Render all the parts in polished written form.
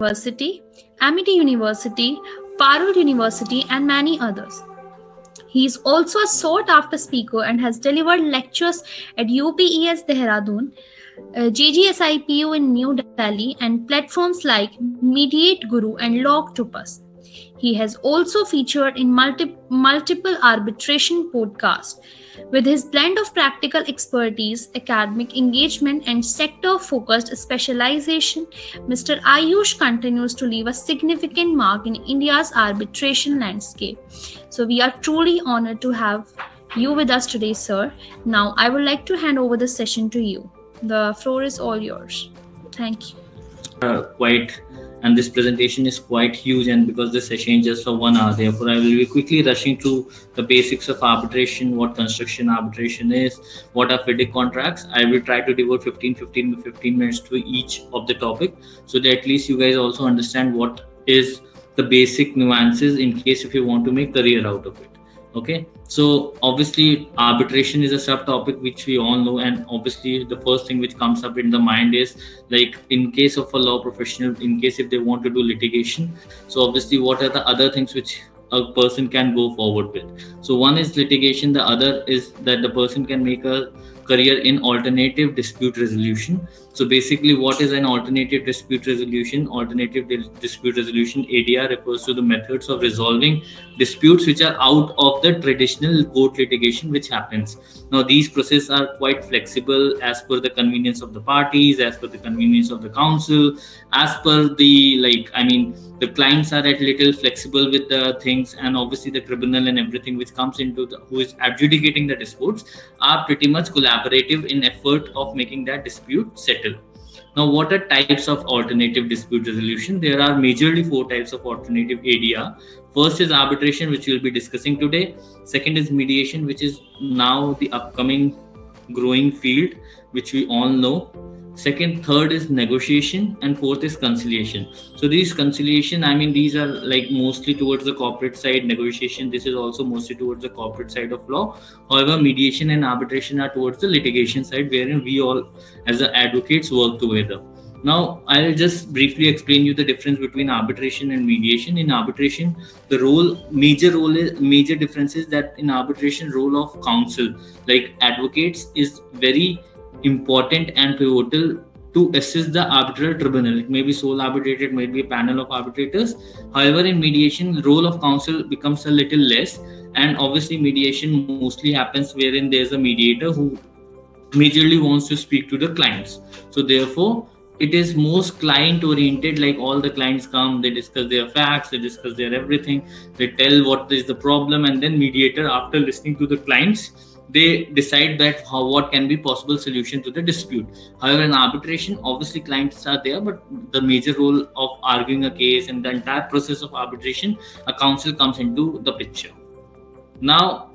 University, Amity University, Parul University, and many others. He is also a sought after speaker and has delivered lectures at UPES Dehradun, GGSIPU in New Delhi, and platforms like Mediate Guru and Logtopus. He has also featured in multiple arbitration podcasts. With his blend of practical expertise, academic engagement, and sector focused specialization, Mr. Ayush continues to leave a significant mark in India's arbitration landscape. So, we are truly honored to have you with us today, sir. Now, I would like to hand over the session to you. The floor is all yours. Thank you. Quite, and this presentation is quite huge, and because the session is just for 1 hour, therefore I will be quickly rushing through the basics of arbitration, what construction arbitration is, what are FIDIC contracts. I will try to devote 15 minutes to each of the topic, so that at least you guys also understand what is the basic nuances in case if you want to make career out of it. Okay, so obviously arbitration is a subtopic which we all know, and obviously the first thing which comes up in the mind is like in case of a law professional, in case if they want to do litigation, so obviously what are the other things which a person can go forward with. So one is litigation, the other is that the person can make a career in alternative dispute resolution. So basically what is an alternative dispute resolution? Dispute resolution, ADR, refers to the methods of resolving disputes which are out of the traditional court litigation which happens. Now these processes are quite flexible as per the convenience of the parties, as per the convenience of the counsel, as per the the clients are at little flexible with the things, and obviously the tribunal and everything which comes into who is adjudicating the disputes are pretty much collaborative in effort of making that dispute settle. Now, what are types of alternative dispute resolution? There are majorly 4 types of alternative ADR. First is arbitration, which we'll be discussing today. Second is mediation, which is now the upcoming growing field, which we all know. Third is negotiation, and fourth is conciliation. So these conciliation, these are like mostly towards the corporate side. Negotiation, this is also mostly towards the corporate side of law. However, mediation and arbitration are towards the litigation side, wherein we all as the advocates work together. Now, I'll just briefly explain you the difference between arbitration and mediation. In arbitration, the major difference is that in arbitration, role of counsel, like advocates, is very important and pivotal to assist the arbitral tribunal. It may be sole arbitrator, it might be a panel of arbitrators. However, in mediation, role of counsel becomes a little less, and obviously mediation mostly happens wherein there's a mediator who majorly wants to speak to the clients. So therefore, it is most client oriented, like all the clients come, they discuss their facts, they discuss their everything, they tell what is the problem, and then mediator, after listening to the clients, they decide that what can be possible solution to the dispute. However, in arbitration, obviously clients are there, but the major role of arguing a case and the entire process of arbitration, a counsel comes into the picture. Now,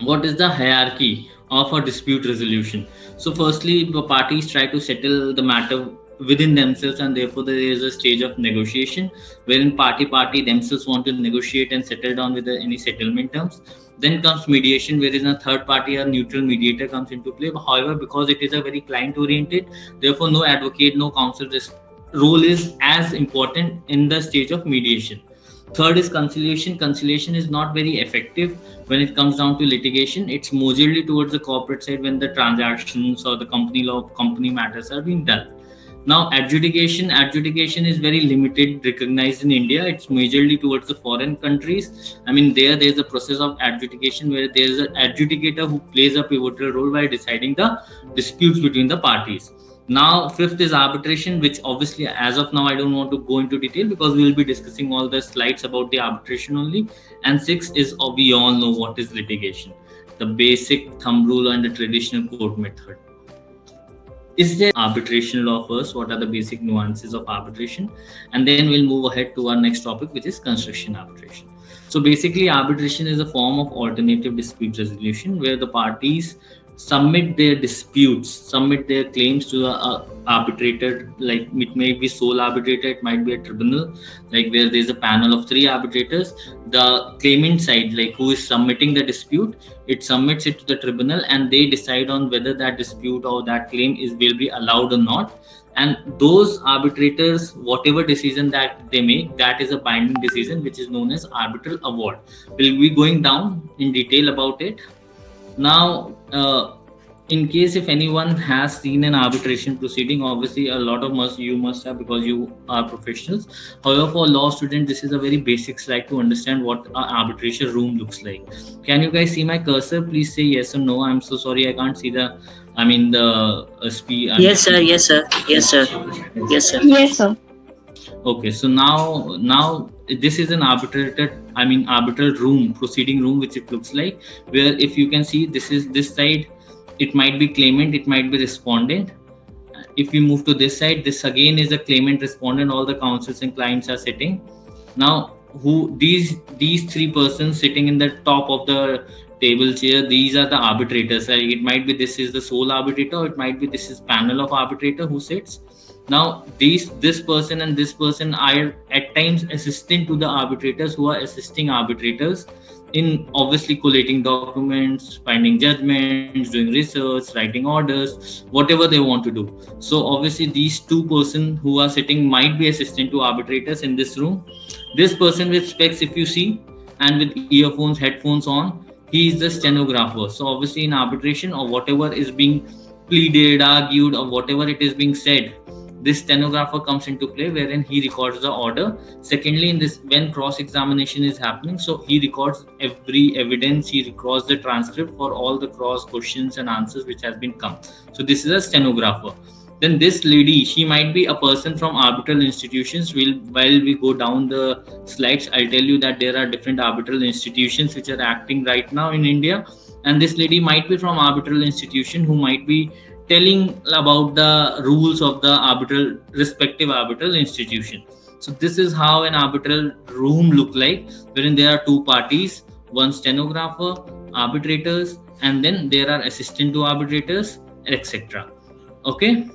what is the hierarchy of a dispute resolution? So firstly, the parties try to settle the matter within themselves, and therefore there is a stage of negotiation wherein party themselves want to negotiate and settle down with any settlement terms. Then comes mediation, wherein a third party or neutral mediator comes into play. However, because it is a very client oriented, therefore no advocate, no counsel, this role is as important in the stage of mediation. Third is conciliation. Conciliation is not very effective when it comes down to litigation. It's majorly towards the corporate side when the transactions or the company law, company matters are being done. Now, adjudication is very limited, recognized in India. It's majorly towards the foreign countries. There's a process of adjudication where there's an adjudicator who plays a pivotal role while deciding the disputes between the parties. Now, fifth is arbitration, which obviously as of now I don't want to go into detail because we will be discussing all the slides about the arbitration only. And sixth is, we all know what is litigation, the basic thumb rule and the traditional court method. Is there arbitration law first? What are the basic nuances of arbitration? And then we'll move ahead to our next topic, which is construction arbitration. So basically, arbitration is a form of alternative dispute resolution where the parties submit their disputes, submit their claims to the arbitrator. Like it may be sole arbitrator, it might be a tribunal, like where there's a panel of three arbitrators. The claimant side, like who is submitting the dispute, it submits it to the tribunal, and they decide on whether that dispute or that claim is will be allowed or not. And those arbitrators, whatever decision that they make, that is a binding decision, which is known as arbitral award. We'll be going down in detail about it. Now, in case if anyone has seen an arbitration proceeding, obviously a lot of you must have, because you are professionals. However, for law students, this is a very basic slide to understand what an arbitration room looks like. Can you guys see my cursor? Please say yes or no. I'm so sorry, I can't see the. I mean the speed. Yes, sir. Yes, sir. Yes, sir. Yes, sir. Yes, sir. Okay, so now this is an arbitral room, proceeding room, which it looks like, where if you can see, this is this side, it might be claimant, it might be respondent. If we move to this side, this again is a claimant, respondent, all the counsels and clients are sitting. Now who these three persons sitting in the top of the table chair, these are the arbitrators. Like it might be this is the sole arbitrator, or it might be this is panel of arbitrator who sits. Now this person and this person are at times assistant to the arbitrators, who are assisting arbitrators in obviously collating documents, finding judgments, doing research, writing orders, whatever they want to do. So obviously these two persons who are sitting might be assistant to arbitrators in this room. This person with specs, if you see, and with earphones, headphones on, he is the stenographer. So obviously in arbitration, or whatever is being pleaded, argued, or whatever it is being said, this stenographer comes into play, wherein he records the order. Secondly, in this, when cross examination is happening, so he records every evidence, he records the transcript for all the cross questions and answers which has been come. So this is a stenographer. Then this lady, she might be a person from arbitral institutions. While we go down the slides, I'll tell you that there are different arbitral institutions which are acting right now in India, and this lady might be from arbitral institution, who might be telling about the rules of the respective arbitral institution. So this is how an arbitral room look like, wherein there are two parties, one stenographer, arbitrators, and then there are assistant to arbitrators, etc. Okay.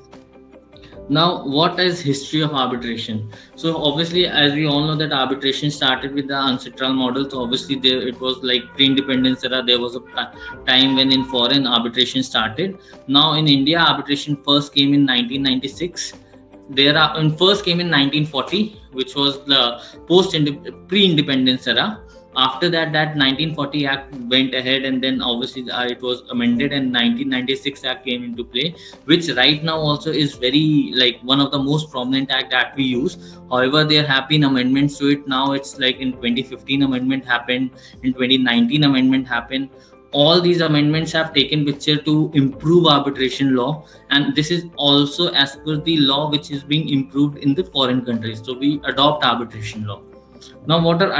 Now, what is history of arbitration? So obviously, as we all know, that arbitration started with the ancestral model. So obviously there it was like pre-independence era, there was a time when in foreign arbitration started. Now in India, arbitration first came in 1996. First came in 1940, which was the pre-independence era. After that 1940 act went ahead, and then obviously it was amended, and 1996 act came into play, which right now also is very like one of the most prominent act that we use. However, there have been amendments to it. Now it's like in 2015 amendment happened, in 2019 amendment happened. All these amendments have taken picture to improve arbitration law, and this is also as per the law which is being improved in the foreign countries. So we adopt arbitration law. Now, what are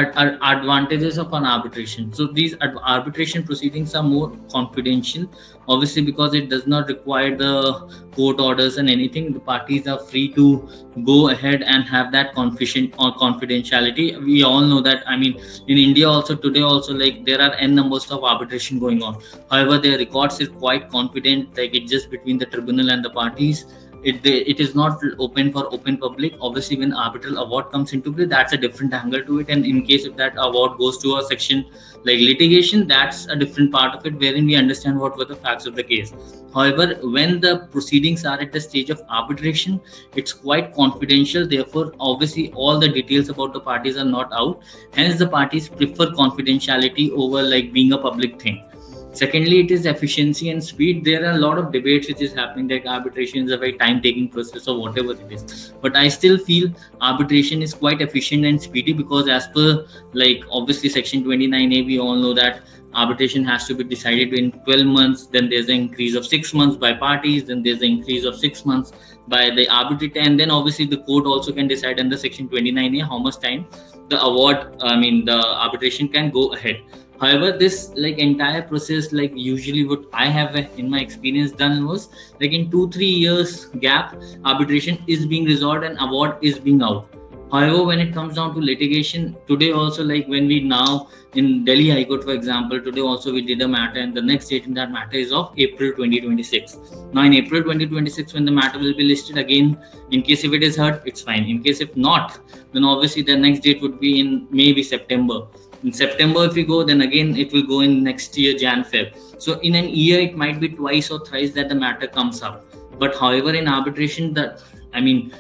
advantages of an arbitration? So these arbitration proceedings are more confidential, obviously, because it does not require the court orders and anything. The parties are free to go ahead and have that confidentiality. We all know that. I mean, in India also today also, like there are n numbers of arbitration going on. However, their records are quite confident. Like it's just between the tribunal and the parties. It is not open for open public. Obviously, when arbitral award comes into play, that's a different angle to it. And in case if that award goes to a section like litigation, that's a different part of it, wherein we understand what were the facts of the case. However, when the proceedings are at the stage of arbitration, it's quite confidential. Therefore, obviously, all the details about the parties are not out. Hence, the parties prefer confidentiality over like being a public thing. Secondly, it is efficiency and speed. There are a lot of debates which is happening, like arbitration is a very time-taking process or whatever it is. But I still feel arbitration is quite efficient and speedy, because as per like obviously section 29A, we all know that arbitration has to be decided in 12 months. Then there's an increase of 6 months by parties. Then there's an increase of 6 months by the arbitrator. And then obviously the court also can decide under section 29A how much time the arbitration can go ahead. However, this like entire process, like usually what I have in my experience done was like in 2-3 years gap, arbitration is being resolved and award is being out. However, when it comes down to litigation, today also, like when we now in Delhi High Court, for example, today also we did a matter, and the next date in that matter is of April 2026. Now, in April 2026, when the matter will be listed again, in case if it is heard, it's fine. In case if not, then obviously the next date would be in maybe September. In September, if we go, then again it will go in next year, Jan Feb. So in an year, it might be twice or thrice that the matter comes up. But however, in arbitration, that I mean,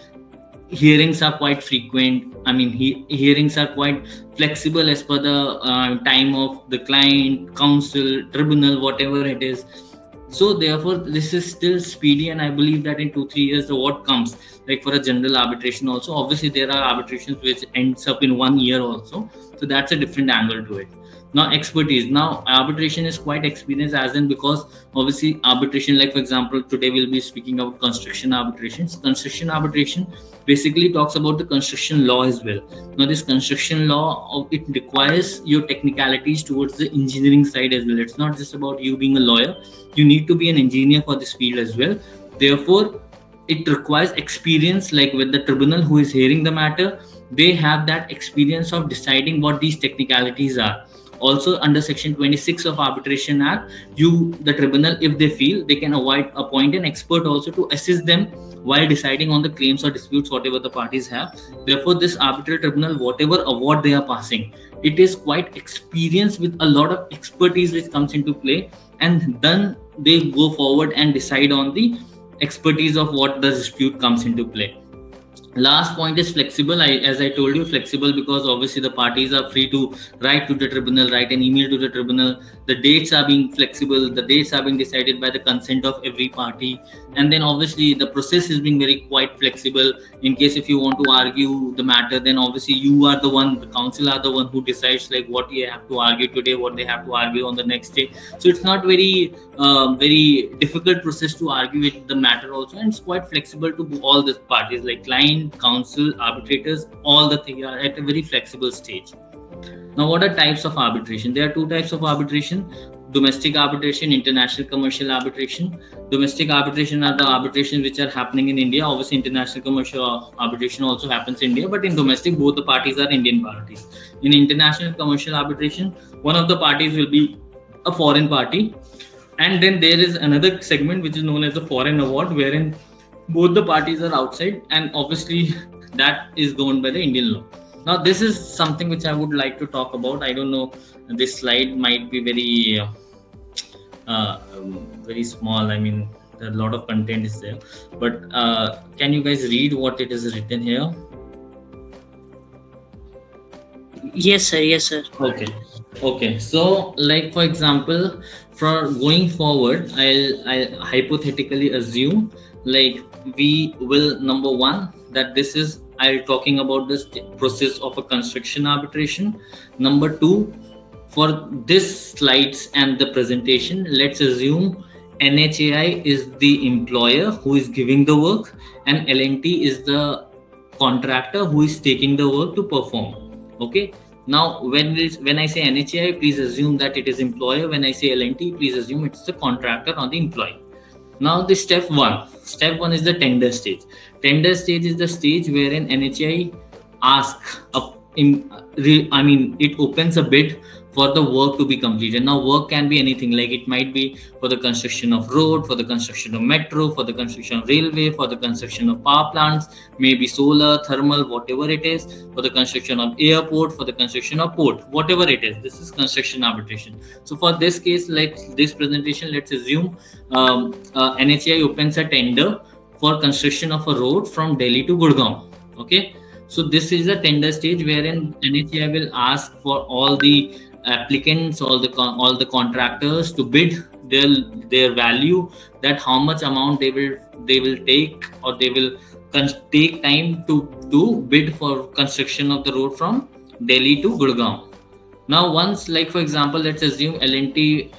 hearings are quite frequent. I mean, hearings are quite flexible as per the time of the client, counsel, tribunal, whatever it is. So therefore, this is still speedy, and I believe that in 2-3 years, the what comes, like for a general arbitration also. Obviously, there are arbitrations which ends up in 1 year also. So that's a different angle to it. Now, expertise. Now, arbitration is quite experienced, as in, because obviously arbitration, like for example, today we'll be speaking about construction arbitrations. Construction arbitration basically talks about the construction law as well. Now, this construction law, it requires your technicalities towards the engineering side as well. It's not just about you being a lawyer. You need to be an engineer for this field as well. Therefore, it requires experience, like with the tribunal who is hearing the matter. They have that experience of deciding what these technicalities are. Also, under section 26 of Arbitration Act, the tribunal, if they feel, they can appoint an expert also to assist them while deciding on the claims or disputes whatever the parties have. Therefore, this arbitral tribunal, whatever award they are passing, it is quite experienced with a lot of expertise which comes into play, and then they go forward and decide on the expertise of what the dispute comes into play. Last point is flexible. As I told you, flexible because obviously the parties are free to write to the tribunal, write an email to the tribunal. The dates are being flexible. The dates are being decided by the consent of every party, and then obviously the process is being very quite flexible. In case if you want to argue the matter, then obviously you are the one, the counsel are the one who decides like what you have to argue today, what they have to argue on the next day. So it's not very difficult process to argue with the matter also, and it's quite flexible to all the parties like client, counsel, arbitrators, all the things are at a very flexible stage. Now, what are types of arbitration? There are two types of arbitration: domestic arbitration, international commercial arbitration. Domestic arbitration are the arbitrations which are happening in India. Obviously, international commercial arbitration also happens in India, but in domestic, both the parties are Indian parties. In international commercial arbitration, one of the parties will be a foreign party, and then there is another segment which is known as the foreign award, wherein both the parties are outside, and obviously that is governed by the Indian law. Now, this is something which I would like to talk about. I don't know, this slide might be very small. I mean, a lot of content is there, but can you guys read what it is written here? Yes, sir. Yes, sir. Okay. So, like for example, for going forward, I'll hypothetically assume like we will, number one, that this is I'll talking about this process of a construction arbitration. Number two, for this slides and the presentation, let's assume NHAI is the employer who is giving the work, and L&T is the contractor who is taking the work to perform. Okay. Now, when I say NHAI, please assume that it is employer. When I say L&T, please assume it's the contractor or the employee. Now, the step one is the tender stage. Tender stage is the stage wherein NHAI it opens a bid for the work to be completed. Now, work can be anything, like it might be for the construction of road, for the construction of metro, for the construction of railway, for the construction of power plants, maybe solar, thermal, whatever it is, for the construction of airport, for the construction of port, whatever it is. This is construction arbitration. So for this case, like this presentation, let's assume NHAI opens a tender for construction of a road from Delhi to Gurgaon. Okay. So this is a tender stage wherein NHAI will ask for all the applicants, all the contractors to bid their value, that how much amount they will take, or they will take time to bid for construction of the road from Delhi to Gurgaon. Now, once, like for example, let's assume L&T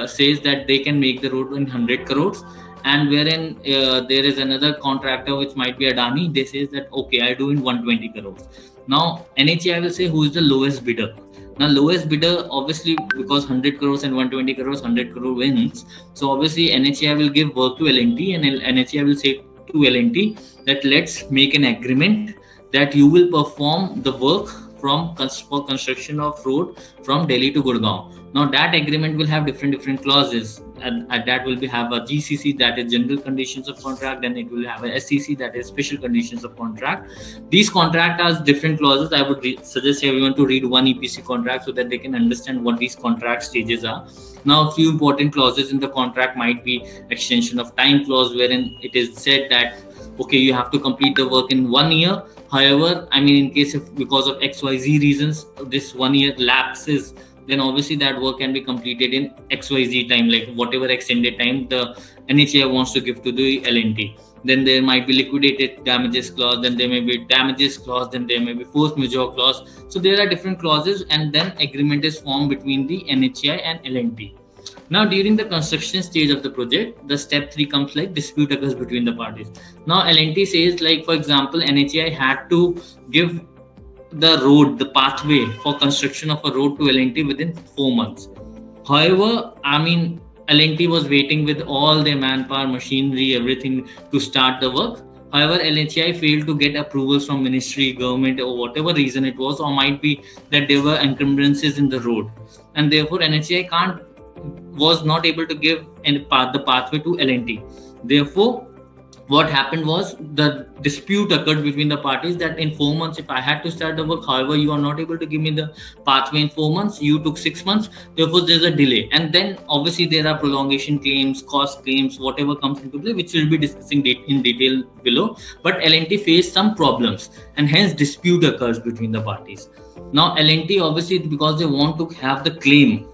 says that they can make the road in 100 crores, and wherein there is another contractor which might be Adani, they says that okay, I'll do in 120 crores. Now, NHAI will say who is the lowest bidder. Now, lowest bidder, obviously, because 100 crores and 120 crores, 100 crore wins. So obviously NHAI will give work to L&T, and NHAI will say to L&T that let's make an agreement that you will perform the work for construction of road from Delhi to Gurgaon. Now that agreement will have different clauses, and that will be have a GCC, that is general conditions of contract. Then it will have a SCC, that is special conditions of contract. These contract has different clauses. I would suggest everyone to read one EPC contract so that they can understand what these contract stages are. Now, a few important clauses in the contract might be extension of time clause, wherein it is said that okay, you have to complete the work in 1 year. However, I mean, in case if because of XYZ reasons this 1 year lapses, then obviously that work can be completed in XYZ time, like whatever extended time the NHAI wants to give to the L&T. Then there might be liquidated damages clause, then there may be damages clause, then there may be force majeure clause. So there are different clauses, and then agreement is formed between the NHAI and L&T. Now, during the construction stage of the project, the step 3 comes like dispute occurs between the parties. Now, L&T says, like, for example, NHAI had to give the road, the pathway for construction of a road to L&T within 4 months. However, I mean, L&T was waiting with all their manpower, machinery, everything to start the work. However, LHI failed to get approvals from ministry, government, or whatever reason it was, or might be that there were encumbrances in the road, and therefore NHI was not able to give the pathway to L&T. Therefore, what happened was the dispute occurred between the parties that in 4 months, if I had to start the work, however, you are not able to give me the pathway in 4 months, you took 6 months, therefore there's a delay. And then obviously there are prolongation claims, cost claims, whatever comes into play, which we'll be discussing in detail below. But L&T faced some problems, and hence dispute occurs between the parties. Now L&T, obviously, because they want to have the claim,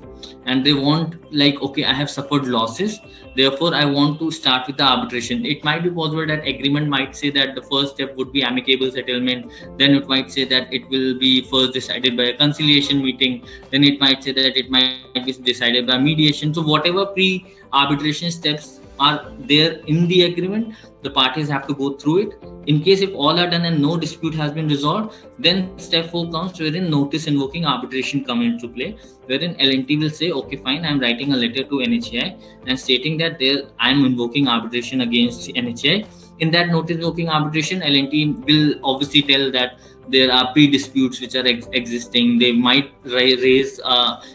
and they want, like, okay, I have suffered losses, therefore I want to start with the arbitration. It might be possible that agreement might say that the first step would be amicable settlement, then it might say that it will be first decided by a conciliation meeting, then it might say that it might be decided by mediation. So whatever pre-arbitration steps are there in the agreement, the parties have to go through it. In case if all are done and no dispute has been resolved, then step 4 comes, wherein notice invoking arbitration come into play, wherein L&T will say, okay, fine, I'm writing a letter to NHAI and stating that I'm invoking arbitration against NHAI. In that notice invoking arbitration, L&T will obviously tell that there are pre-disputes which are existing. They might raise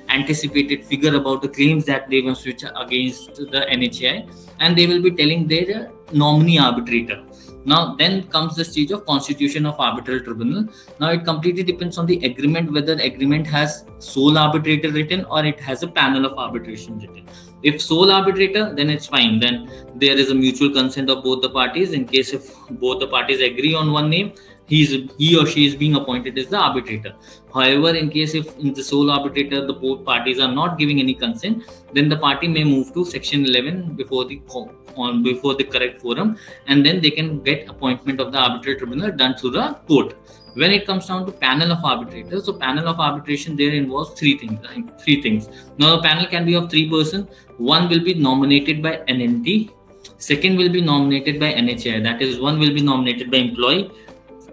anticipated figure about the claims that they must switch against the NHAI, and they will be telling their nominee arbitrator. Now then comes the stage of constitution of arbitral tribunal. Now it completely depends on the agreement, whether agreement has sole arbitrator written or it has a panel of arbitration written. If sole arbitrator, then it's fine, then there is a mutual consent of both the parties. In case if both the parties agree on one name, he or she is being appointed as the arbitrator. However, in case if in the sole arbitrator the both parties are not giving any consent, then the party may move to section 11 before the correct forum, and then they can get appointment of the arbitral tribunal done through the court. When it comes down to panel of arbitrators, so panel of arbitration there involves three things. Now the panel can be of 3 persons. One will be nominated by NNT, second will be nominated by NHI, that is, one will be nominated by employee,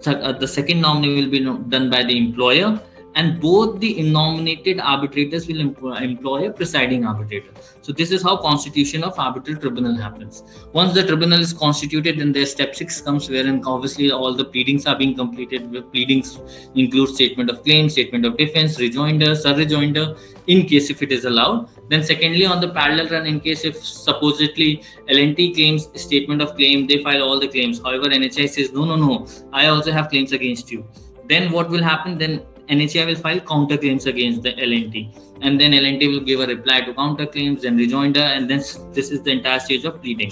the second nominee will be done by the employer, and both the nominated arbitrators will employ a presiding arbitrator. So this is how constitution of arbitral tribunal happens. Once the tribunal is constituted, then their step 6 comes, wherein obviously all the pleadings are being completed. The pleadings include statement of claim, statement of defense, rejoinder, surrejoinder, in case if it is allowed. Then secondly, on the parallel run, in case if supposedly L&T claims statement of claim, they file all the claims. However, NHI says, no, I also have claims against you. Then what will happen? Then NHI will file counter claims against the L&T, and then L&T will give a reply to counter claims and rejoinder, and then this is the entire stage of pleading.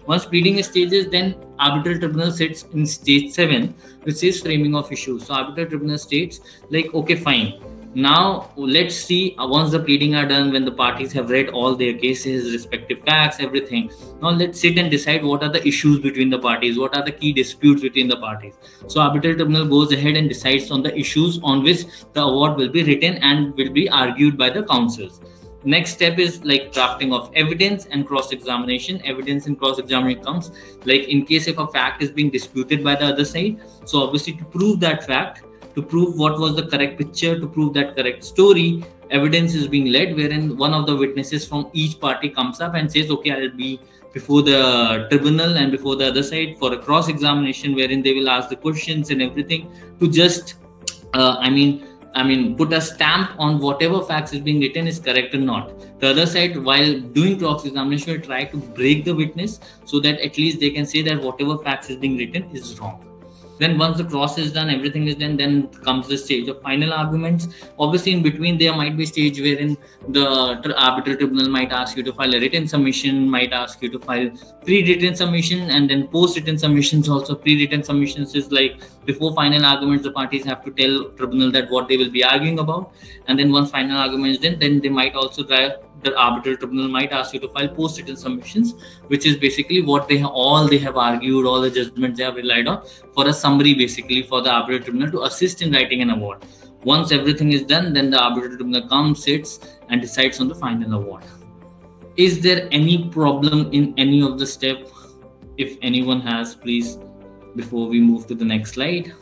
Once pleading is stages, then arbitral tribunal sits in stage 7, which is framing of issues. So arbitral tribunal states, like, okay, fine, now let's see, once the pleading are done, when the parties have read all their cases, respective facts, everything, now let's sit and decide what are the issues between the parties, what are the key disputes between the parties. So arbitral tribunal goes ahead and decides on the issues on which the award will be written and will be argued by the counsels. Next step is like drafting of evidence and cross-examination. Evidence and cross-examination comes like in case if a fact is being disputed by the other side. So obviously to prove that fact, to prove what was the correct picture, to prove that correct story, evidence is being led, wherein one of the witnesses from each party comes up and says, okay, I'll be before the tribunal and before the other side for a cross examination, wherein they will ask the questions and everything to just uh, i mean put a stamp on whatever facts is being written is correct or not. The other side, while doing cross examination, will try to break the witness so that at least they can say that whatever facts is being written is wrong. Then once the cross is done, everything is done, then comes the stage of final arguments. Obviously in between there might be stage wherein the arbitral tribunal might ask you to file a written submission, might ask you to file pre-written submission, and then post-written submissions also. Pre-written submissions is like before final arguments the parties have to tell tribunal that what they will be arguing about, and then once final argument is done, then they might also try, the arbitral tribunal might ask you to file post-written submissions, which is basically what they have argued, all the judgments they have relied on, for a summary basically for the arbitral tribunal to assist in writing an award. Once everything is done, then the arbitral tribunal comes, sits, and decides on the final award. Is there any problem in any of the step? If anyone has, please, before we move to the next slide.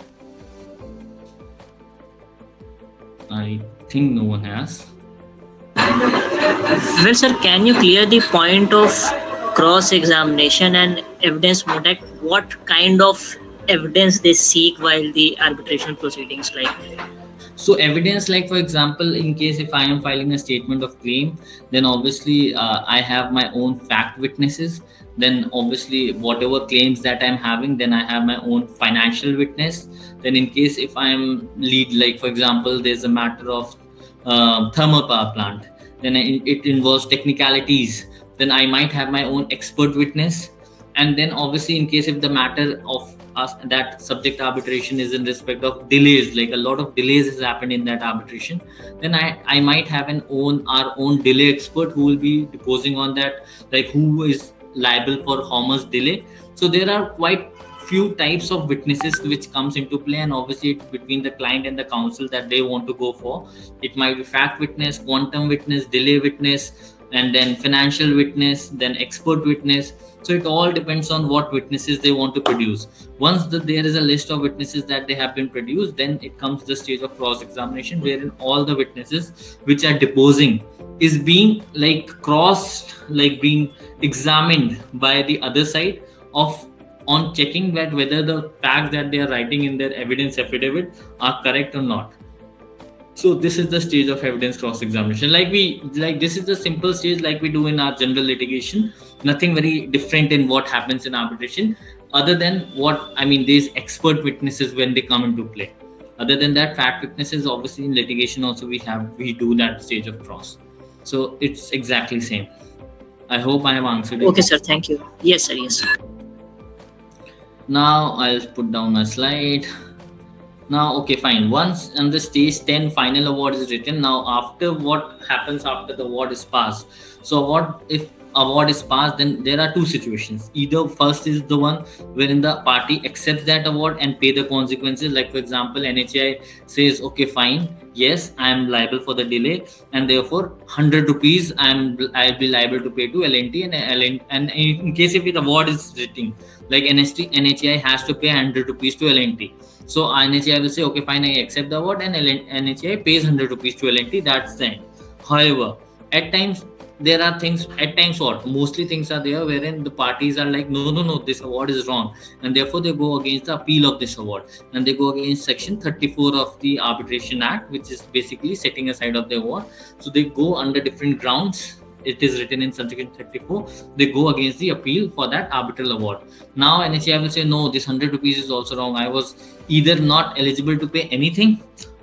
I think no one has. Well, sir, can you clear the point of cross examination and evidence modeling? What kind of evidence they seek while the arbitration proceedings, like? So evidence, like for example, in case if I am filing a statement of claim, then obviously I have my own fact witnesses. Then obviously whatever claims that I'm having, then I have my own financial witness. Then in case if I am lead, like for example, there's a matter of thermal power plant, then it involves technicalities, then I might have my own expert witness. And then obviously in case if the matter of us, that subject arbitration is in respect of delays, like a lot of delays has happened in that arbitration, then I might have our own delay expert who will be deposing on that, like who is liable for how much delay. So there are quite few types of witnesses which comes into play, and obviously it's between the client and the counsel that they want to go for. It might be fact witness, quantum witness, delay witness, and then financial witness, then expert witness. So it all depends on what witnesses they want to produce. Once there is a list of witnesses that they have been produced, then it comes the stage of cross examination, wherein all the witnesses which are deposing is being like crossed, like being examined by the other side of, on checking that whether the facts that they are writing in their evidence affidavit are correct or not. So this is the stage of evidence cross examination. This is the simple stage like we do in our general litigation. Nothing very different in what happens in arbitration, other than these expert witnesses when they come into play. Other than that, fact witnesses, obviously in litigation also we do that stage of cross. So it's exactly same. I hope I have answered it. Okay, sir. Thank you. Yes, sir. Yes. Now I'll put down a slide. Now, okay, fine. Once on the stage 10 final award is written, now after what happens after the award is passed? So if award is passed, then there are two situations. Either first is the one wherein the party accepts that award and pay the consequences. Like for example, NHI says, okay, fine, yes, I am liable for the delay, and therefore 100 rupees I'll be liable to pay to LNT, and in case if the award is written, like NHI has to pay 100 rupees to LNT. So NHI will say, okay, fine, I accept the award, and NHI pays 100 rupees to LNT. That's the end. However, at times there are things, mostly things are there wherein the parties are like, no, this award is wrong, and therefore they go against the appeal of this award, and they go against section 34 of the Arbitration Act, which is basically setting aside of the award. So they go under different grounds. It is written in section 34. They go against the appeal for that arbitral award. Now NHI will say, no, this 100 rupees is also wrong. I was either not eligible to pay anything,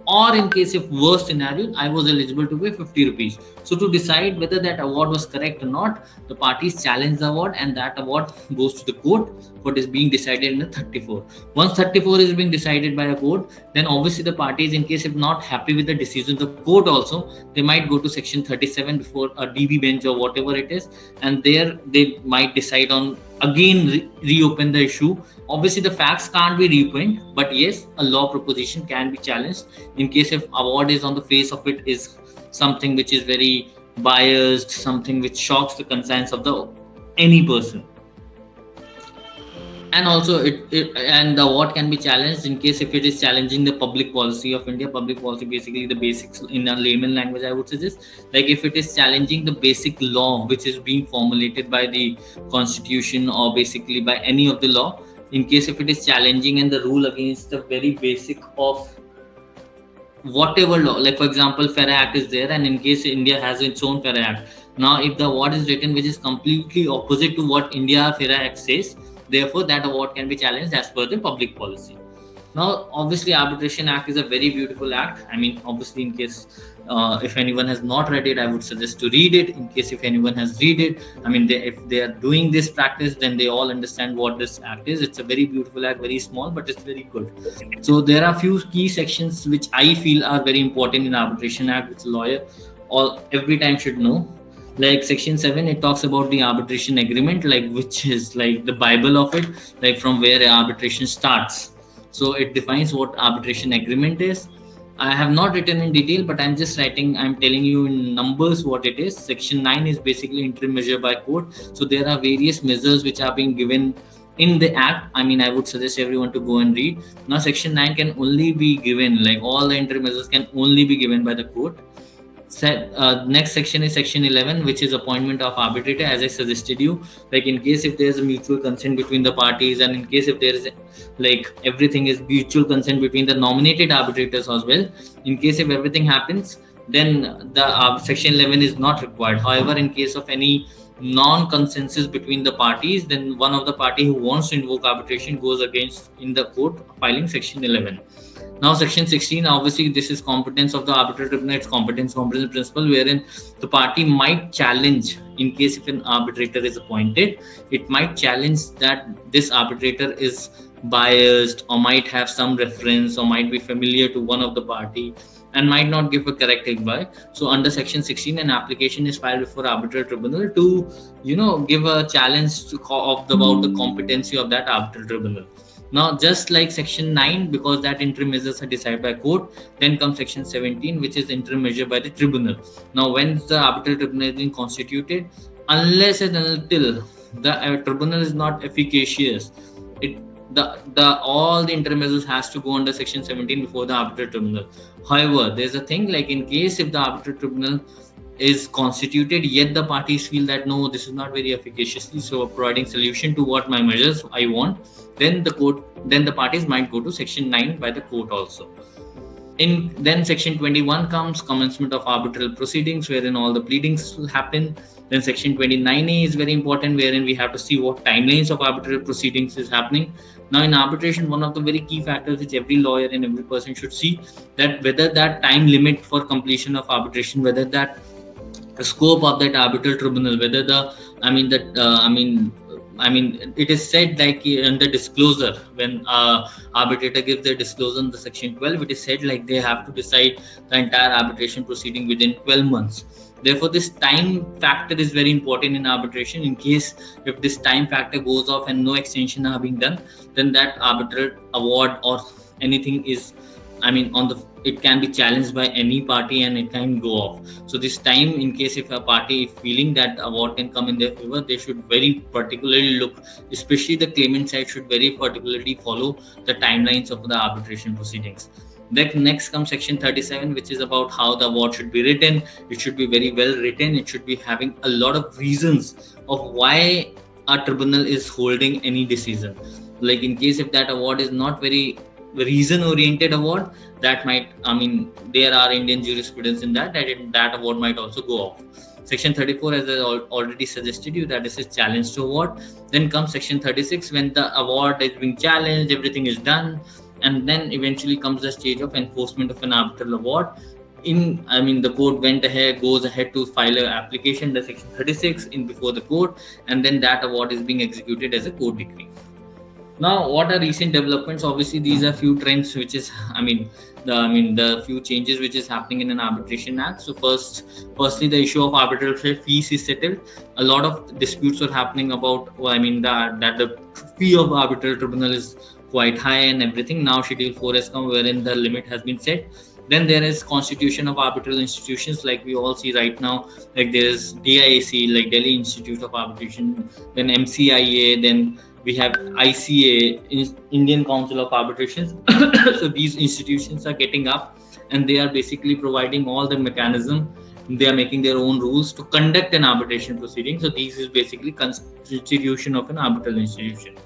or in case of worst scenario, I was eligible to pay 50 rupees. So to decide whether that award was correct or not, the parties challenge the award, and that award goes to the court for this being decided in the 34. Once 34 is being decided by a court, then obviously the parties, in case if not happy with the decision, the court also, they might go to section 37 before a DB bench or whatever it is, and there they might decide on again reopen the issue. Obviously the facts can't be reopened, but yes, a law proposition can be challenged in case if award is on the face of it is something which is very biased, something which shocks the conscience of the any person. And also and the award can be challenged in case if it is challenging the public policy of India. Public policy, basically the basics in a layman language, I would suggest, like if it is challenging the basic law which is being formulated by the constitution or basically by any of the law. In case if it is challenging and the rule against the very basic of whatever law, like for example FERA Act is there, and in case India has its own FERA Act, now if the award is written which is completely opposite to what India FERA Act says, therefore that award can be challenged as per the public policy. Now, obviously, Arbitration Act is a very beautiful act. I mean, obviously, in case if anyone has not read it, I would suggest to read it. In case if anyone has read it, I mean, if they are doing this practice, then they all understand what this act is. It's a very beautiful act, very small, but it's very good. So there are few key sections which I feel are very important in Arbitration Act, which a lawyer all every time should know. Like section 7, it talks about the arbitration agreement, like which is like the bible of it, like from where arbitration starts. So it defines what arbitration agreement is. I have not written in detail, but I'm telling you in numbers what it is. Section 9 is basically interim measure by court. So there are various measures which are being given in the act. I mean, I would suggest everyone to go and read. Now section 9 can only be given, like all the interim measures can only be given by the court. Next section is section 11, which is appointment of arbitrator. As I suggested you, like in case if there is a mutual consent between the parties, and in case if there is like everything is mutual consent between the nominated arbitrators as well, in case if everything happens, then the section 11 is not required. However, in case of any non-consensus between the parties, then one of the party who wants to invoke arbitration goes against in the court filing section 11. Now section 16, obviously this is competence of the arbitral tribunal. It's competence principle, wherein the party might challenge, in case if an arbitrator is appointed, it might challenge that this arbitrator is biased or might have some reference or might be familiar to one of the party and might not give a correct advice. So under section 16, an application is filed before arbitral tribunal to give a challenge about the competency of that arbitral tribunal. Now, just like section 9, because that interim measures are decided by court, then comes section 17, which is interim measure by the tribunal. Now, when the arbitral tribunal is being constituted, unless and until the tribunal is not efficacious, all the interim measures has to go under section 17 before the arbitral tribunal. However, there's a thing like in case if the arbitral tribunal is constituted, yet the parties feel that no, this is not very efficaciously so providing solution to what my measures I want, then the parties might go to section 9 by the court also. Then section 21 comes, commencement of arbitral proceedings, wherein all the pleadings will happen. Then section 29A is very important, wherein we have to see what timelines of arbitral proceedings is happening. Now in arbitration, one of the very key factors which every lawyer and every person should see, that whether that time limit for completion of arbitration, whether that scope of that arbitral tribunal, whether it is said like in the disclosure, when arbitrator gives their disclosure in the section 12, it is said like they have to decide the entire arbitration proceeding within 12 months. Therefore, this time factor is very important in arbitration. In case if this time factor goes off and no extension are being done, then that arbitral award or anything is, it can be challenged by any party and it can go off. So this time, in case if a party is feeling that award can come in their favor, they should very particularly look, especially the claimant side should very particularly follow the timelines of the arbitration proceedings. Then next comes section 37, which is about how the award should be written. It should be very well written. It should be having a lot of reasons of why a tribunal is holding any decision. Like in case if that award is not very reason oriented award, that might, there are Indian jurisprudence in that award might also go off. Section 34, as I already suggested you, that is a challenge to award. Then comes section 36, when the award is being challenged, everything is done, and then eventually comes the stage of enforcement of an arbitral award. The court goes ahead to file an application, the section 36 before the court, and then that award is being executed as a court decree. Now, what are recent developments? Obviously, these are few trends, which is, the few changes which is happening in an arbitration act. So, firstly, the issue of arbitral fees is settled. A lot of disputes are happening about, that the fee of arbitral tribunal is quite high and everything. Now, Schedule 4 has come, wherein the limit has been set. Then there is constitution of arbitral institutions, like we all see right now. Like there is DIAC, like Delhi Institute of Arbitration, then MCIA, then we have ICA, Indian Council of Arbitrations. So these institutions are getting up, and they are basically providing all the mechanism. They are making their own rules to conduct an arbitration proceeding. So this is basically constitution of an arbitral institution.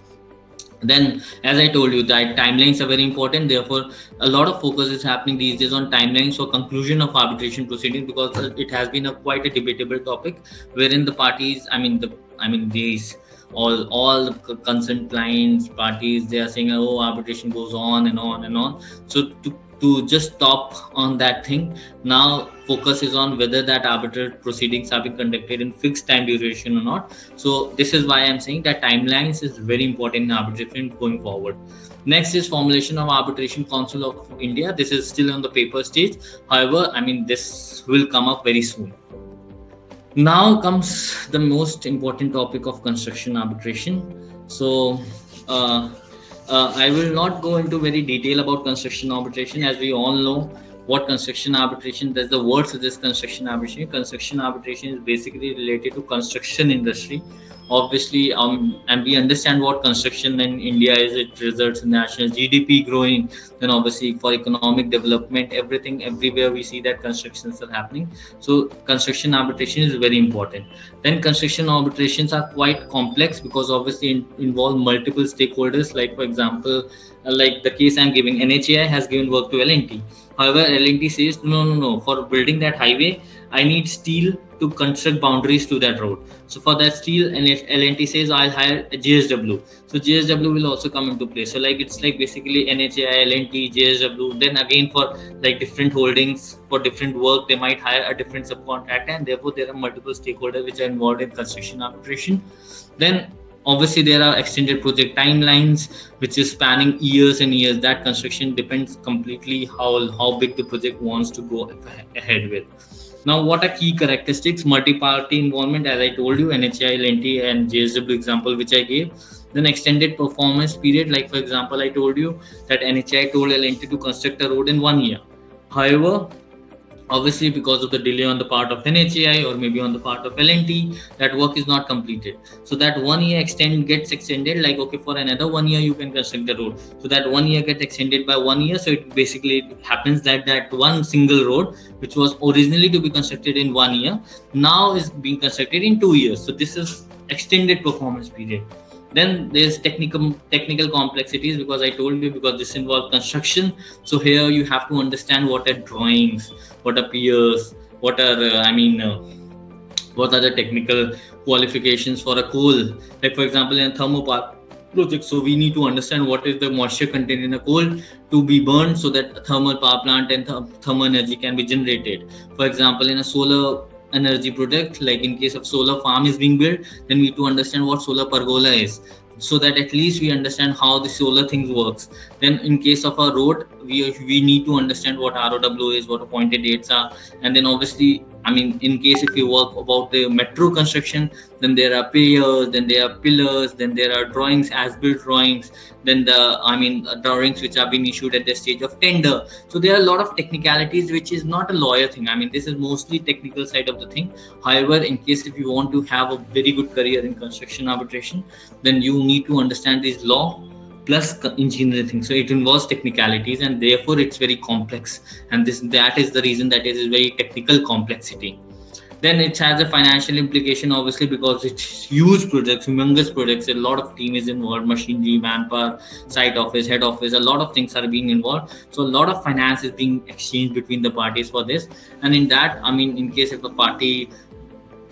Then, as I told you, that timelines are very important. Therefore, a lot of focus is happening these days on timelines for conclusion of arbitration proceedings, because it has been a quite a debatable topic, wherein the parties, these all the concerned clients, parties, they are saying, oh, arbitration goes on and on and on. So to just stop on that thing, now focus is on whether that arbitral proceedings are being conducted in fixed time duration or not. So this is why I'm saying that timelines is very important in arbitration going forward. Next is formulation of Arbitration Council of India. This is still on the paper stage. However, this will come up very soon. Now comes the most important topic of construction arbitration. So I will not go into very detail about construction arbitration, as we all know what construction arbitration does. The word suggests construction arbitration. Construction arbitration is basically related to construction industry. Obviously, and we understand what construction in India is. It results in national GDP growing. Then obviously for economic development, everything, everywhere we see that constructions are happening. So construction arbitration is very important. Then construction arbitrations are quite complex, because obviously involve multiple stakeholders. Like for example, like the case I'm giving, NHAI has given work to L&T. However, L&T says no. For building that highway, I need steel to construct boundaries to that road. So for that steel, and L&T says I'll hire a JSW. So JSW will also come into play. So it's like basically NHAI, L&T, JSW. Then again for like different holdings for different work, they might hire a different subcontractor, and therefore there are multiple stakeholders which are involved in construction arbitration. Then obviously there are extended project timelines, which is spanning years and years. That construction depends completely how big the project wants to go ahead with. Now, what are key characteristics? Multi-party involvement, as I told you, NHAI, L&T, and JSW example which I gave. Then extended performance period, like for example, I told you that NHAI told L&T to construct a road in 1 year. However, obviously because of the delay on the part of NHAI or maybe on the part of L&T, that work is not completed. So that 1 year gets extended, like okay, for another 1 year you can construct the road. So that 1 year gets extended by 1 year. So it basically happens that one single road, which was originally to be constructed in 1 year, now is being constructed in 2 years. So this is extended performance period. Then there's technical complexities, because I told you, because this involves construction. So here you have to understand what are drawings, what are piers, what are what are the technical qualifications for a coal. Like for example, in a thermal power project, so we need to understand what is the moisture content in a coal to be burned, so that a thermal power plant and thermal energy can be generated. For example, in a solar energy project, like in case of solar farm is being built, then we need to understand what solar pergola is, so that at least we understand how the solar things works. Then in case of a road, we need to understand what ROW is, what appointed dates are. And then obviously, in case if you work about the metro construction, then there are piers, then there are pillars, then there are drawings, as-built drawings, then the drawings which are being issued at the stage of tender. So there are a lot of technicalities, which is not a lawyer thing. This is mostly technical side of the thing. However, in case if you want to have a very good career in construction arbitration, then you need to understand this law plus engineering thing. So it involves technicalities, and therefore it's very complex. And that is the reason that it is very technical complexity. Then it has a financial implication, obviously, because it's huge projects, humongous projects. A lot of team is involved, machinery, manpower, site office, head office. A lot of things are being involved. So a lot of finance is being exchanged between the parties for this. And in that, in case if a party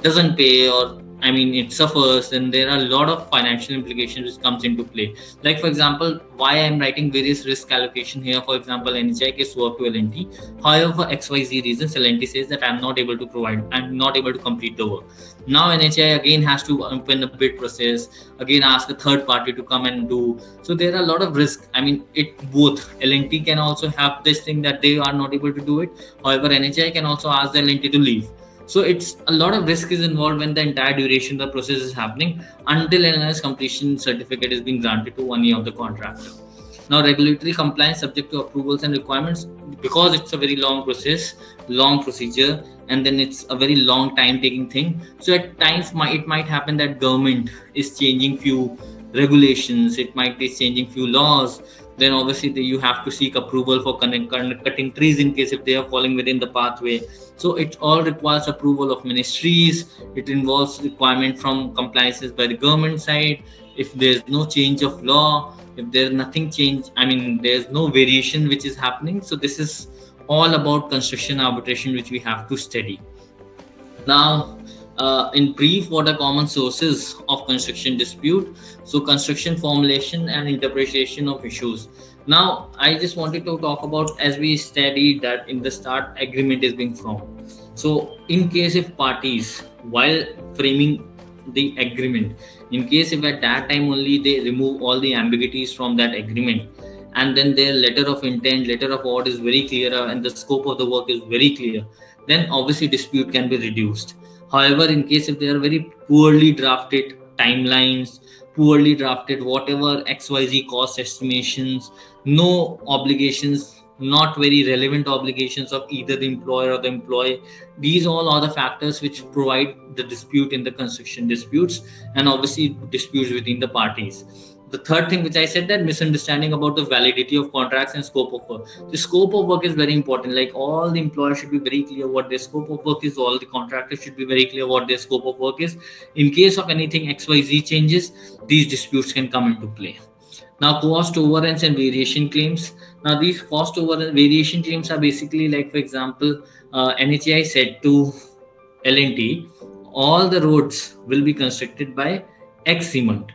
doesn't pay, or it suffers, then there are a lot of financial implications which comes into play. Like for example, why I'm writing various risk allocation here. For example, NHI gives work to L&T. However, for XYZ reasons, L&T says that I'm not able to complete the work. Now NHI again has to open a bid process, again ask a third party to come and do. So there are a lot of risk. It both L&T can also have this thing that they are not able to do it. However, NHI can also ask the L&T to leave. So it's a lot of risk is involved when the entire duration of the process is happening, until and unless completion certificate is being granted to 1 year of the contractor. Now, regulatory compliance subject to approvals and requirements, because it's a very long process, long procedure, and then it's a very long time taking thing. So at times it might happen that government is changing few regulations, it might be changing few laws. Then obviously you have to seek approval for cutting trees in case if they are falling within the pathway. So it all requires approval of ministries. It involves requirement from compliances by the government side. If there's no change of law, if there's nothing change, I mean there's no variation which is happening. So this is all about construction arbitration which we have to study. Now, in brief, what are common sources of construction dispute? So, construction formulation and interpretation of issues. Now, I just wanted to talk about, as we studied that in the start, agreement is being formed. So, in case if parties, while framing the agreement, in case if at that time only they remove all the ambiguities from that agreement, and then their letter of intent, letter of award is very clear, and the scope of the work is very clear, then obviously dispute can be reduced. However, in case if they are very poorly drafted timelines, poorly drafted whatever XYZ cost estimations, no obligations, not very relevant obligations of either the employer or the employee, these all are the factors which provide the dispute in the construction disputes, and obviously disputes within the parties. The third thing which I said, that misunderstanding about the validity of contracts and scope of work. The scope of work is very important. Like all the employers should be very clear what their scope of work is. All the contractors should be very clear what their scope of work is. In case of anything XYZ changes, these disputes can come into play. Now, cost overruns and variation claims. Now, these cost overrun variation claims are basically like, for example, NHAI said to L&T, all the roads will be constructed by X cement,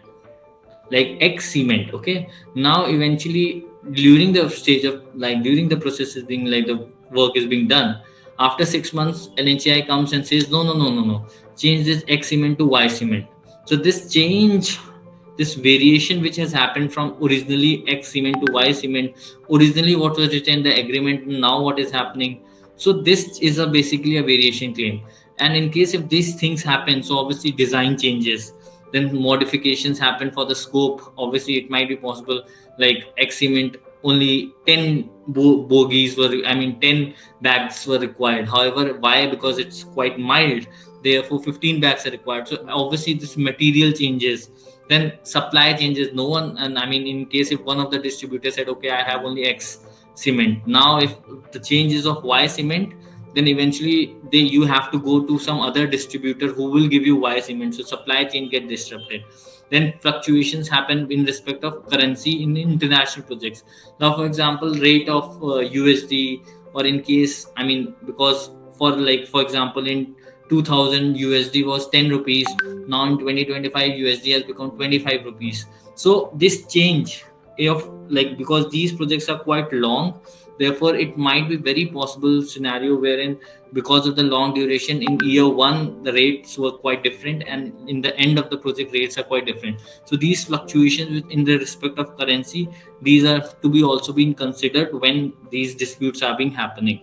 like X cement. Okay. Now, eventually, during the stage of like during the process is being like the work is being done. After 6 months, NHAI comes and says, no, no, no, no, no, change this X cement to Y cement. So this change, this variation which has happened from originally X cement to Y cement, originally what was written in the agreement, now what is happening. So this is a basically a variation claim. And in case if these things happen, so obviously design changes, then modifications happen for the scope. Obviously it might be possible like X cement only 10 bogies were, I mean 10 bags were required. However, why? Because it's quite mild, therefore 15 bags are required. So obviously this material changes, then supply changes. No one, and I mean in case if one of the distributors said, okay, I have only X cement, now if the change is of Y cement, then eventually you have to go to some other distributor who will give you Y cement. So supply chain get disrupted. Then fluctuations happen in respect of currency in international projects. Now, for example, rate of USD, or in case, I mean, because for example, in 2000 USD was 10 rupees. Now in 2025 USD has become 25 rupees. So this change of like, because these projects are quite long, therefore it might be very possible scenario wherein because of the long duration, in year one the rates were quite different, and in the end of the project rates are quite different. So these fluctuations in the respect of currency, these are to be also being considered when these disputes are being happening.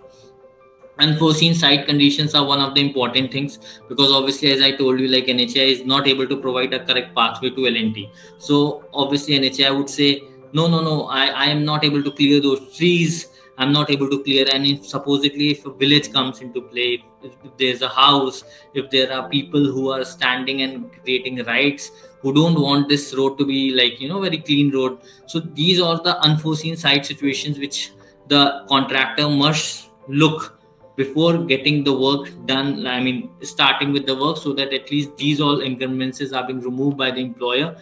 Unforeseen site conditions are one of the important things, because obviously, as I told you, like NHI is not able to provide a correct pathway to L&T. So obviously NHI would say, no, no, no, I am not able to clear those trees, I'm not able to clear. And if supposedly if a village comes into play, if there's a house, if there are people who are standing and creating rights, who don't want this road to be like, very clean road. So these are the unforeseen site situations which the contractor must look before getting the work done, I mean starting with the work, so that at least these all inconveniences are being removed by the employer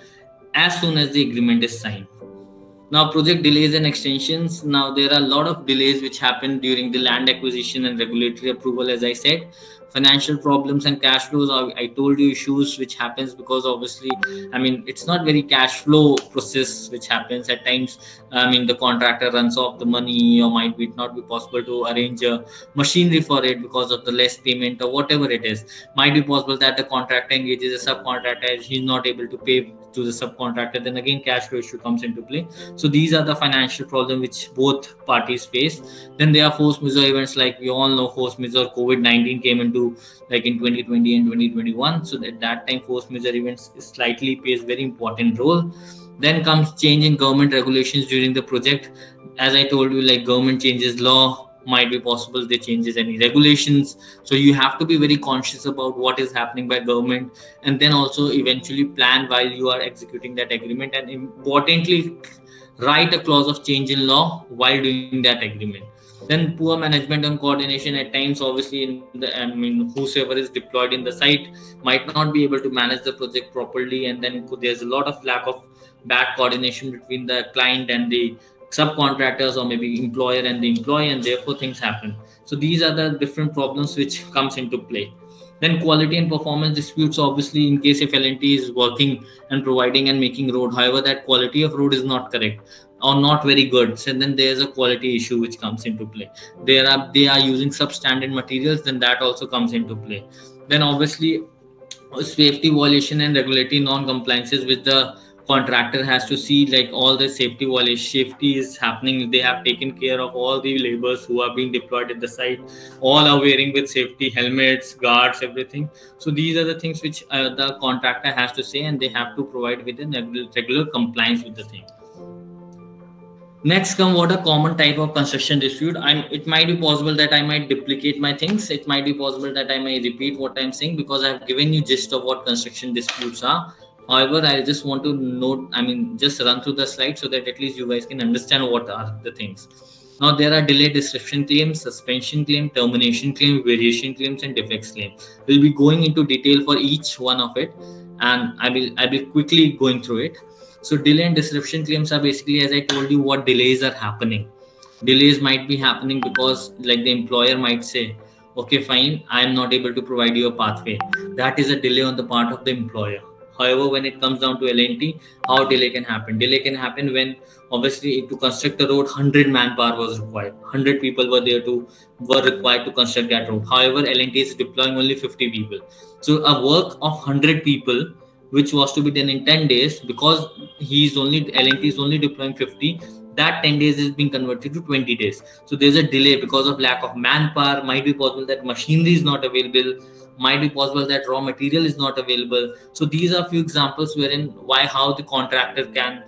as soon as the agreement is signed. Now, project delays and extensions. Now, there are a lot of delays which happen during the land acquisition and regulatory approval, as I said. Financial problems and cash flows are, I told you, issues which happens because obviously, I mean, it's not very cash flow process which happens at times. I mean, the contractor runs off the money, or might be not be possible to arrange a machinery for it because of the less payment or whatever it is. Might be possible that the contractor engages a subcontractor, he's not able to pay to the subcontractor, then again cash flow issue comes into play. So these are the financial problems which both parties face. Then there are force majeure events, like we all know force majeure. COVID-19 came into like in 2020 and 2021. So at that time, force majeure events slightly plays very important role. Then comes change in government regulations during the project. As I told you, like government changes law, might be possible they changes any regulations. So you have to be very conscious about what is happening by government, and then also eventually plan while you are executing that agreement, and importantly write a clause of change in law while doing that agreement. Then poor management and coordination at times, obviously in the, I mean, whosoever is deployed in the site might not be able to manage the project properly, and then there's a lot of lack of bad coordination between the client and the subcontractors, or maybe employer and the employee, and therefore things happen. So these are the different problems which comes into play. Then quality and performance disputes, obviously in case if L&T is working and providing and making road, however that quality of road is not correct or not very good, so then there's a quality issue which comes into play. They are using substandard materials, then that also comes into play. Then obviously safety violation and regulatory non-compliances, with the contractor has to see like all the safety violation, safety is happening, they have taken care of all the laborers who are being deployed at the site, all are wearing with safety helmets, guards, everything. So these are the things which the contractor has to say, and they have to provide with a regular compliance with the thing. Next come what a common type of construction dispute. It might be possible that I might duplicate my things. It might be possible that I may repeat what I'm saying, because I've given you gist of what construction disputes are. However, I just want to note, just run through the slide so that at least you guys can understand what are the things. Now there are delay description claims, suspension claim, termination claim, variation claims, and defects claim. We'll be going into detail for each one of it, and I will quickly going through it. So delay and disruption claims are basically, as I told you, what delays are happening. Delays might be happening because like the employer might say, okay, fine, I am not able to provide you a pathway. That is a delay on the part of the employer. However, when it comes down to L&T, how delay can happen? Delay can happen when obviously to construct a road, 100 manpower was required. 100 people were required to construct that road. However, L&T is deploying only 50 people. So a work of 100 people which was to be done in 10 days, because L&T is only deploying 50, that 10 days is being converted to 20 days. So there's a delay because of lack of manpower. Might be possible that machinery is not available, might be possible that raw material is not available. So these are few examples wherein how the contractor can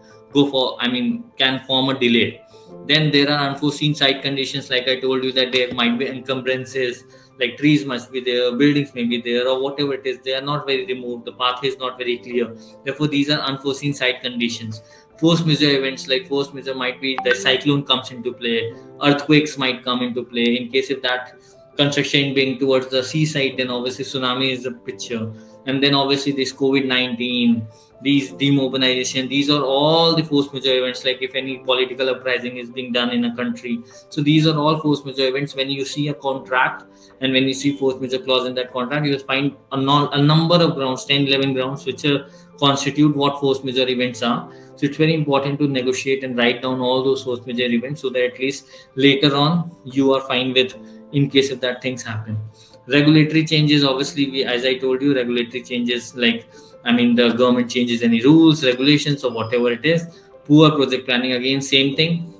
can form a delay. Then there are unforeseen site conditions, like I told you, that there might be encumbrances, like trees must be there, buildings may be there, or whatever it is, they are not very removed, the path is not very clear. Therefore these are unforeseen site conditions. Force majeure events, like force majeure might be the cyclone comes into play, earthquakes might come into play. In case if that construction being towards the seaside, then obviously tsunami is a picture. And then obviously this COVID-19, these demobilization, these are all the force majeure events. Like if any political uprising is being done in a country, so these are all force majeure events. When you see a contract and when you see force majeure clause in that contract, you will find a number of grounds, 10 11 grounds, which constitute what force majeure events are. So it's very important to negotiate and write down all those force majeure events, so that at least later on you are fine with, in case if that things happen. Regulatory changes, obviously as I told you, regulatory changes, like the government changes any rules, regulations, or whatever it is. Poor project planning, again same thing,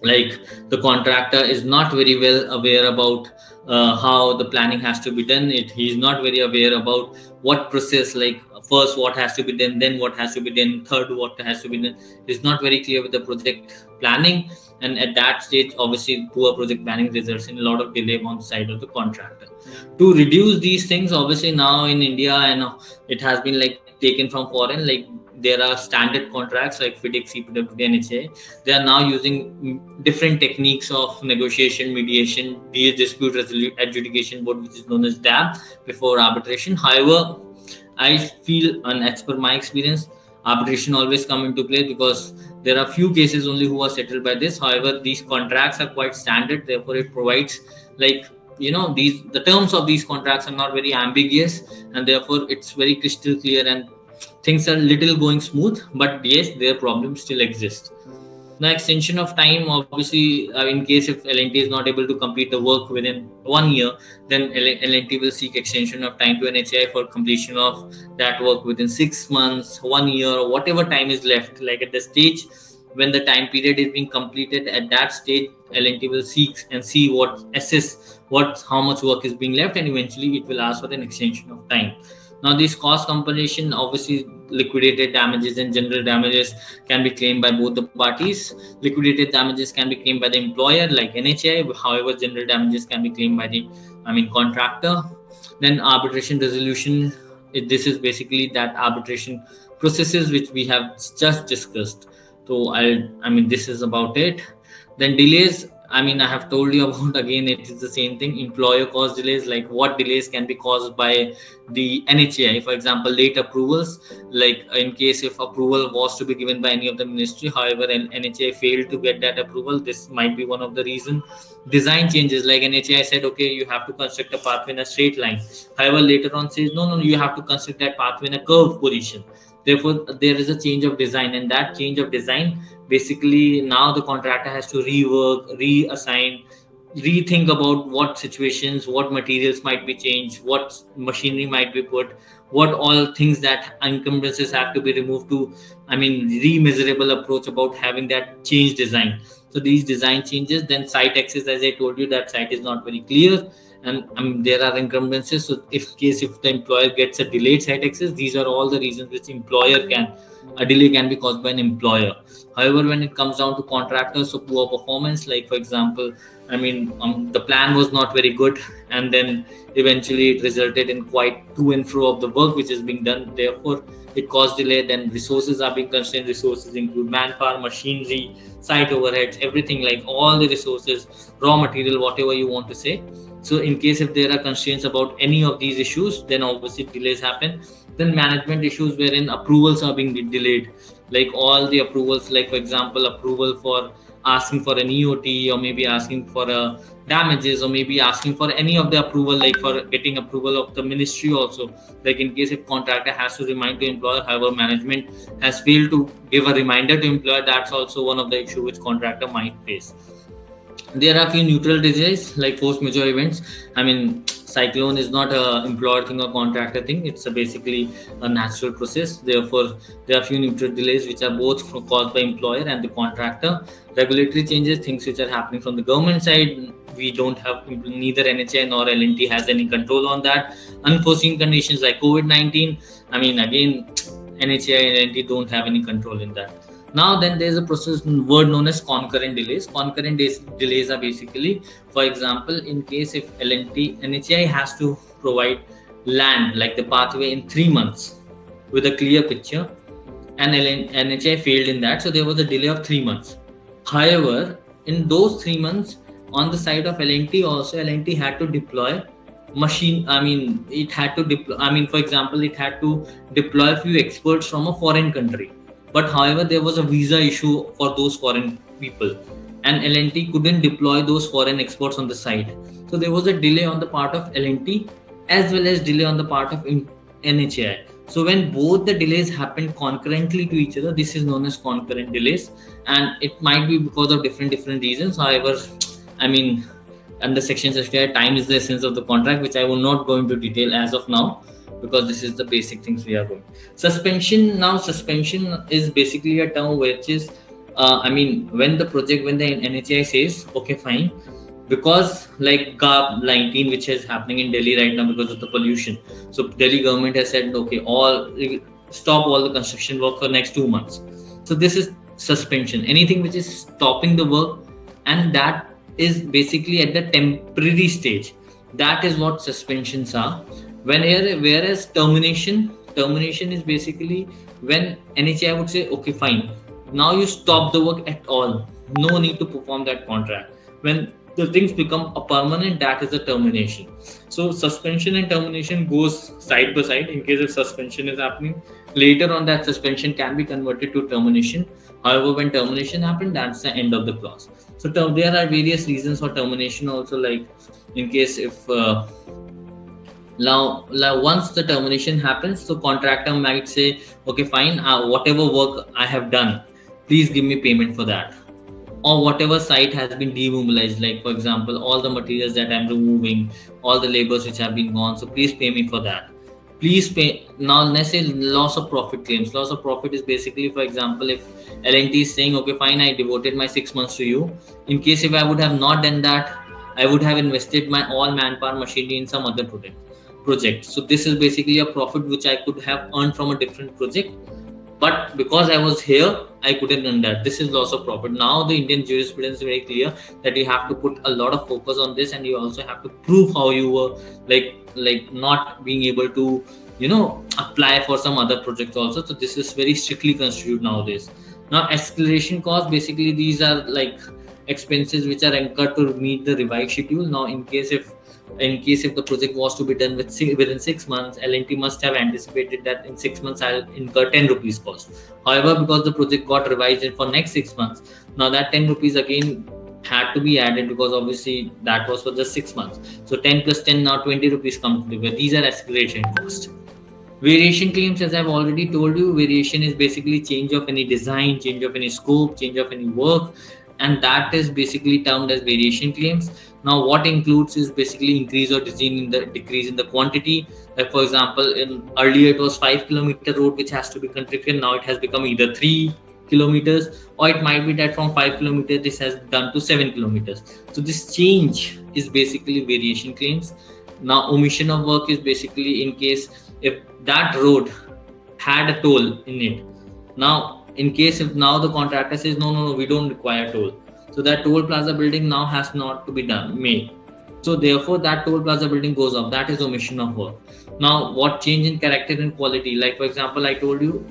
like the contractor is not very well aware about how the planning has to be done. He's not very aware about what process, like first what has to be done, then what has to be done, third what has to be done. He's not very clear with the project planning, and at that stage obviously poor project planning results in a lot of delay on the side of the contractor. To reduce these things, obviously now in India, and it has been like taken from foreign, like there are standard contracts like FIDIC, CPWD, NHA. They are now using different techniques of negotiation, mediation, dispute adjudication board, which is known as DAB, before arbitration. However, I feel, and as per my experience, arbitration always come into play, because there are few cases only who are settled by this. However, these contracts are quite standard, therefore it provides, like the terms of these contracts are not very ambiguous, and therefore it's very crystal clear, and things are little going smooth. But yes, their problems still exist. The extension of time, obviously, in case if L&T is not able to complete the work within 1 year, then L&T will seek extension of time to NHAI for completion of that work within 6 months, 1 year, or whatever time is left. Like at the stage when the time period is being completed, at that stage L&T will seek and assess how much work is being left, and eventually it will ask for an extension of time. Now these cost compensation, obviously liquidated damages and general damages can be claimed by both the parties. Liquidated damages can be claimed by the employer like NHI, however general damages can be claimed by the contractor. Then arbitration resolution, this is basically that arbitration processes which we have just discussed. So this is about it. Then delays, I have told you about, again it is the same thing, employer caused delays. Like what delays can be caused by the NHAI? For example, late approvals, like in case if approval was to be given by any of the ministry, however NHAI failed to get that approval, this might be one of the reason. Design changes, like NHAI said, okay, you have to construct a pathway in a straight line, however later on says no, you have to construct that pathway in a curved position. Therefore there is a change of design, and that change of design, basically now the contractor has to rework, reassign, rethink about what situations, what materials might be changed, what machinery might be put, what all things that encumbrances have to be removed to, re-measurable approach about having that change design. So these design changes, then site access, as I told you, that site is not very clear, and there are encumbrances. So if the employer gets a delayed site access, these are all the reasons which employer can, a delay can be caused by an employer. However, when it comes down to contractors, so poor performance, like for example, the plan was not very good, and then eventually it resulted in quite to and fro of the work which is being done. Therefore, it caused delay. Then resources are being constrained. Resources include manpower, machinery, site overheads, everything, like all the resources, raw material, whatever you want to say. So in case if there are constraints about any of these issues, then obviously delays happen. Then management issues wherein approvals are being delayed, like all the approvals, like for example approval for asking for an EOT, or maybe asking for a damages, or maybe asking for any of the approval, like for getting approval of the ministry also. Like in case if contractor has to remind to employer, however management has failed to give a reminder to employer, that's also one of the issue which contractor might face. There are a few neutral diseases like force majeure events. Cyclone is not a employer thing or contractor thing, it's basically a natural process. Therefore there are a few neutral delays which are both caused by employer and the contractor. Regulatory changes, things which are happening from the government side, we don't have, neither NHI nor LNT has any control on that. Unforeseen conditions like COVID-19, again NHI and LNT don't have any control in that. Now then there's a process word known as concurrent delays. Concurrent delays are basically, for example, in case if NHI has to provide land like the pathway in 3 months with a clear picture, and NHI failed in that, so there was a delay of 3 months. However, in those 3 months, on the side of LNT also, LNT had to deploy machine, it had to deploy, for example, it had to deploy a few experts from a foreign country. But however, there was a visa issue for those foreign people, and LNT couldn't deploy those foreign experts on the site. So there was a delay on the part of LNT as well as delay on the part of NHI. So when both the delays happened concurrently to each other, this is known as concurrent delays, and it might be because of different reasons. However, under section 65, time is the essence of the contract, which I will not go into detail as of now, because this is the basic things we are going. Suspension. Now suspension is basically a term which is when the NHI says okay fine, because like GAB-19 which is happening in Delhi right now because of the pollution, so Delhi government has said okay, stop all the construction work for next 2 months. So this is suspension, anything which is stopping the work, and that is basically at the temporary stage. That is what suspensions are. Whereas termination is basically when NHI would say okay fine, now you stop the work at all, no need to perform that contract. When the things become a permanent, that is a termination. So suspension and termination goes side by side. In case of suspension is happening, later on that suspension can be converted to termination. However, when termination happened, that's the end of the clause. So there are various reasons for termination also, like in case if now once the termination happens, so contractor might say okay fine, whatever work I have done, please give me payment for that, or whatever site has been demobilized, like for example all the materials that I'm removing, all the labors which have been gone, so please pay me for that, please pay. Now let's say loss of profit claims. Loss of profit is basically, for example, if LNT is saying okay fine, I devoted my 6 months to you, in case if I would have not done that, I would have invested my all manpower machinery in some other project. So this is basically a profit which I could have earned from a different project, but because I was here, I couldn't earn that. This is loss of profit. Now the Indian jurisprudence is very clear that you have to put a lot of focus on this, and you also have to prove how you were not being able to apply for some other projects also. So this is very strictly construed nowadays. Now acceleration costs, basically these are like expenses which are incurred to meet the revised schedule. Now in case if the project was to be done within 6 months, L&T must have anticipated that in 6 months I'll incur 10 rupees cost. However, because the project got revised for next 6 months, now that 10 rupees again had to be added, because obviously that was for just 6 months. So 10 plus 10, now 20 rupees come to the. These are escalation costs. Variation claims, as I've already told you, variation is basically change of any design, change of any scope, change of any work, and that is basically termed as variation claims. Now what includes is basically increase or decrease in the quantity. Like for example, in earlier it was 5 kilometer road which has to be constructed, now it has become either 3 kilometers, or it might be that from 5 kilometers this has done to 7 kilometers. So this change is basically variation claims. Now omission of work is basically in case if that road had a toll in it. Now in case if now the contractor says no, we don't require toll, so that toll plaza building now has not to be made. So therefore that toll plaza building goes up. That is omission of work. Now what change in character and quality? Like for example, I told you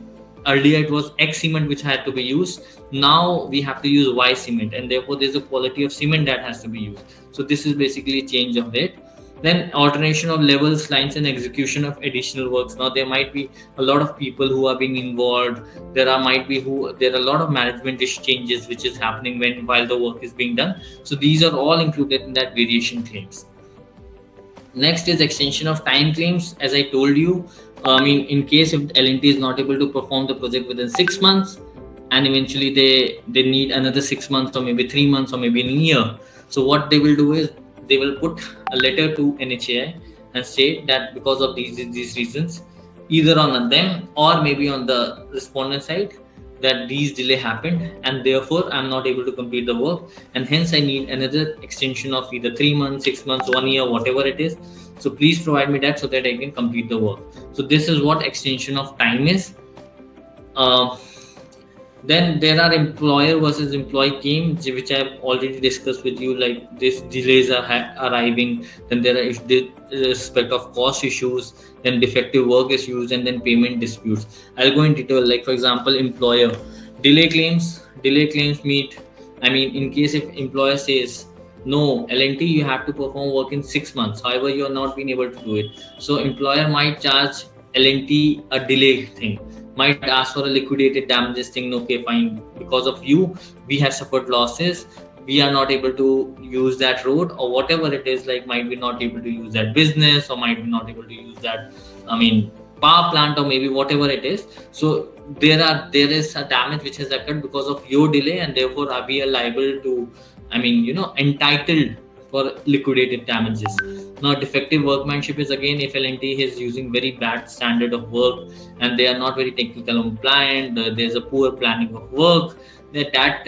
earlier it was X cement which had to be used. Now we have to use Y cement, and therefore there's a quality of cement that has to be used. So this is basically a change of it. Then alternation of levels, lines, and execution of additional works. Now there might be a lot of people who are being involved. There are a lot of management changes which is happening while the work is being done. So these are all included in that variation claims. Next is extension of time claims. As I told you, in case if L&T is not able to perform the project within 6 months, and eventually they need another 6 months, or maybe 3 months, or maybe in a year. So what they will do is they will put a letter to NHAI and state that because of these reasons, either on them or maybe on the respondent side, that these delay happened, and therefore I'm not able to complete the work, and hence I need another extension of either 3 months, 6 months, 1 year, whatever it is. So please provide me that so that I can complete the work. So this is what extension of time is. Then there are employer versus employee claims, which I've already discussed with you. Like these delays are arriving. Then there are the respect of cost issues, then defective work issues, and then payment disputes. I'll go in detail. Like for example, employer delay claims. Delay claims in case if employer says no, L&T, you have to perform work in 6 months. However, you are not being able to do it. So employer might charge L&T a delay thing. Might ask for a liquidated damages thing. Okay, fine, because of you we have suffered losses, we are not able to use that road, or whatever it is, like might be not able to use that business, or might be not able to use that power plant, or maybe whatever it is. So there is a damage which has occurred because of your delay, and therefore we are liable to entitled for liquidated damages. Now defective workmanship is again if L&T is using very bad standard of work and they are not very technical compliant, there's a poor planning of work, that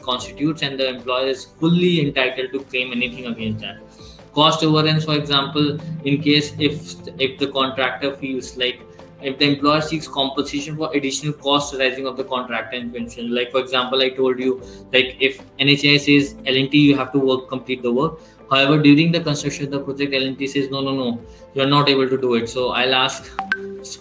constitutes, and the employer is fully entitled to claim anything against that. Cost overruns, for example, in case if the contractor feels like, if the employer seeks compensation for additional costs arising of the contractor invention. Like for example, I told you, like if NHAI says L&T you have to complete the work, however during the construction of the project L&T says no, you're not able to do it, so I'll ask,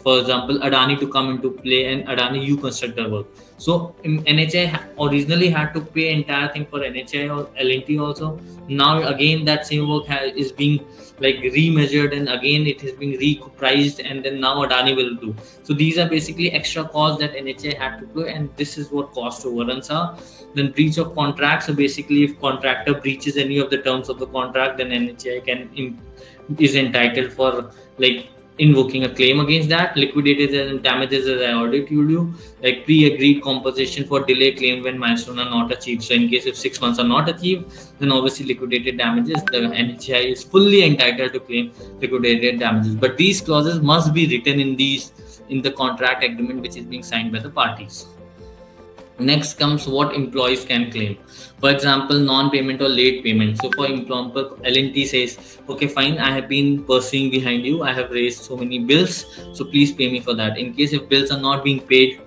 for example, Adani to come into play, and Adani, you construct the work. So NHAI originally had to pay entire thing for NHAI or L&T also. Now again that same work is being like remeasured, and again it has been repriced, and then now Adani will do. So these are basically extra costs that NHAI had to pay, and this is what cost overruns are. Then breach of contract. So basically if contractor breaches any of the terms of the contract, then NHAI is entitled for like invoking a claim against that. Liquidated damages, as I already told you, like pre-agreed compensation for delay claim when milestones are not achieved. So in case if 6 months are not achieved, then obviously liquidated damages, the NHAI is fully entitled to claim liquidated damages. But these clauses must be written in the contract agreement which is being signed by the parties. Next comes what employees can claim. For example, non-payment or late payment. So for example, L&T says, okay, fine, I have been pursuing behind you. I have raised so many bills. So please pay me for that. In case if bills are not being paid,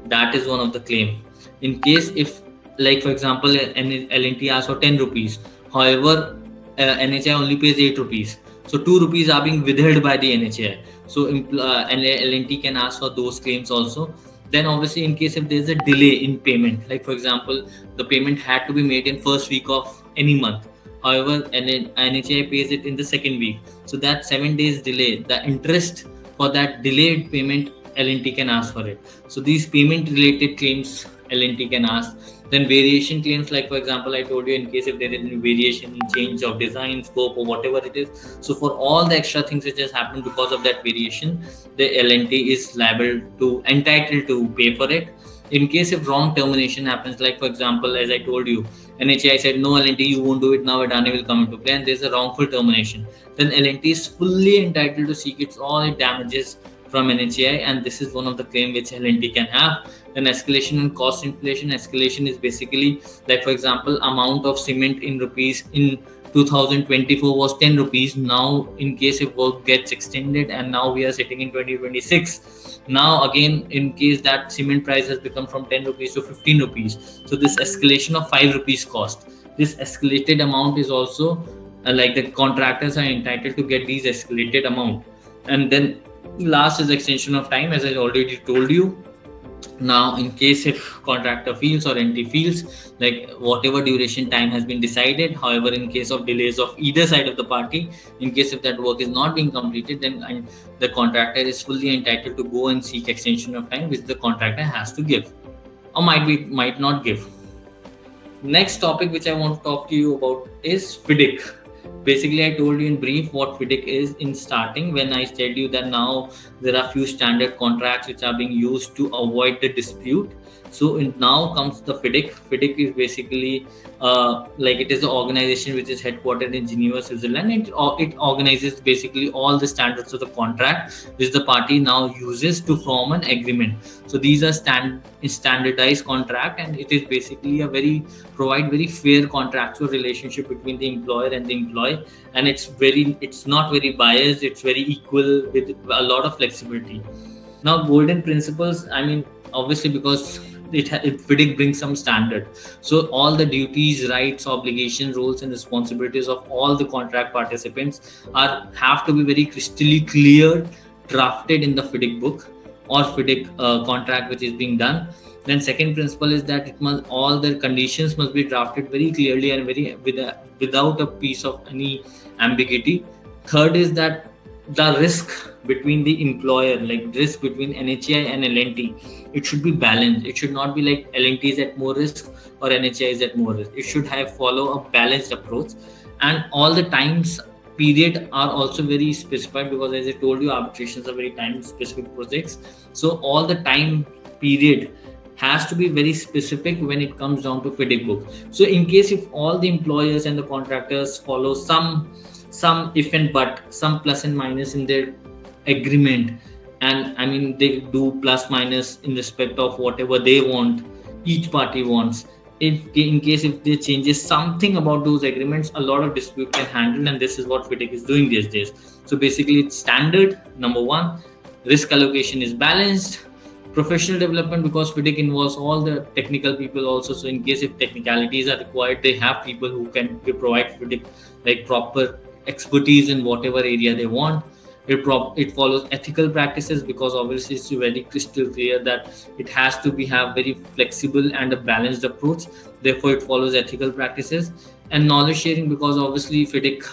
that is one of the claim. In case if, like for example, L&T asks for 10 rupees. However, NHI only pays 8 rupees. So 2 rupees are being withheld by the NHI. So L&T can ask for those claims also. Then obviously in case if there's a delay in payment, like for example the payment had to be made in first week of any month, however NHI pays it in the second week, so that 7 days delay, the interest for that delayed payment L&T can ask for it. So these payment related claims L&T can ask. Then variation claims, like for example I told you, in case if there is any variation in change of design, scope, or whatever it is, so for all the extra things which has happened because of that variation, the L&T is liable to, entitled to pay for it. In case if wrong termination happens, like for example as I told you, NHI said no L&T, you won't do it now, Adani will come into play, and there's a wrongful termination, then L&T is fully entitled to seek its all it damages from NHI, and this is one of the claim which L&T can have. Then escalation and cost inflation. Escalation is basically, like for example, amount of cement in rupees in 2024 was 10 rupees. Now in case if work gets extended and now we are sitting in 2026, now again in case that cement price has become from 10 rupees to 15 rupees, so this escalation of 5 rupees cost, this escalated amount is also like the contractors are entitled to get these escalated amount. And then last is extension of time, as I already told you. Now in case if contractor feels or NT feels, like whatever duration time has been decided, however in case of delays of either side of the party, in case if that work is not being completed, then the contractor is fully entitled to go and seek extension of time, which the contractor has to give or might not give. Next topic which I want to talk to you about is FIDIC. Basically, I told you in brief what FIDIC is in starting, when I said you that now there are few standard contracts which are being used to avoid the dispute. So now comes the FIDIC. FIDIC is basically like it is an organization which is headquartered in Geneva, Switzerland. It organizes basically all the standards of the contract which the party now uses to form an agreement. So these are standardized contract, and it is basically a provide very fair contractual relationship between the employer and the employee, and it's not very biased, it's very equal with a lot of flexibility. Now golden principles, I mean obviously because FIDIC brings some standard, so all the duties, rights, obligations, roles and responsibilities of all the contract participants have to be very crystally clear, drafted in the FIDIC book or FIDIC contract which is being done. Then second principle is that it must, all the conditions must be drafted very clearly and without a piece of any ambiguity. Third is that the risk between the employer, like risk between NHI and L&T, it should be balanced. It should not be like L&T is at more risk or NHI is at more risk. It should have follow a balanced approach, and all the times period are also very specified, because as I told you, arbitrations are very time specific projects. So all the time period has to be very specific when it comes down to FIDIC book. So in case if all the employers and the contractors follow some if and but, some plus and minus in their agreement, and I mean they do plus minus in respect of whatever they want, each party wants, in case if they changes something about those agreements, a lot of dispute can handle, and this is what FIDIC is doing these days. So basically it's standard, number one. Risk allocation is balanced. Professional development, because FIDIC involves all the technical people also, so in case if technicalities are required, they have people who can provide FIDIC like proper expertise in whatever area they want. It follows ethical practices, because obviously it's very crystal clear that it has to be have very flexible and a balanced approach, therefore it follows ethical practices. And knowledge sharing, because obviously FIDIC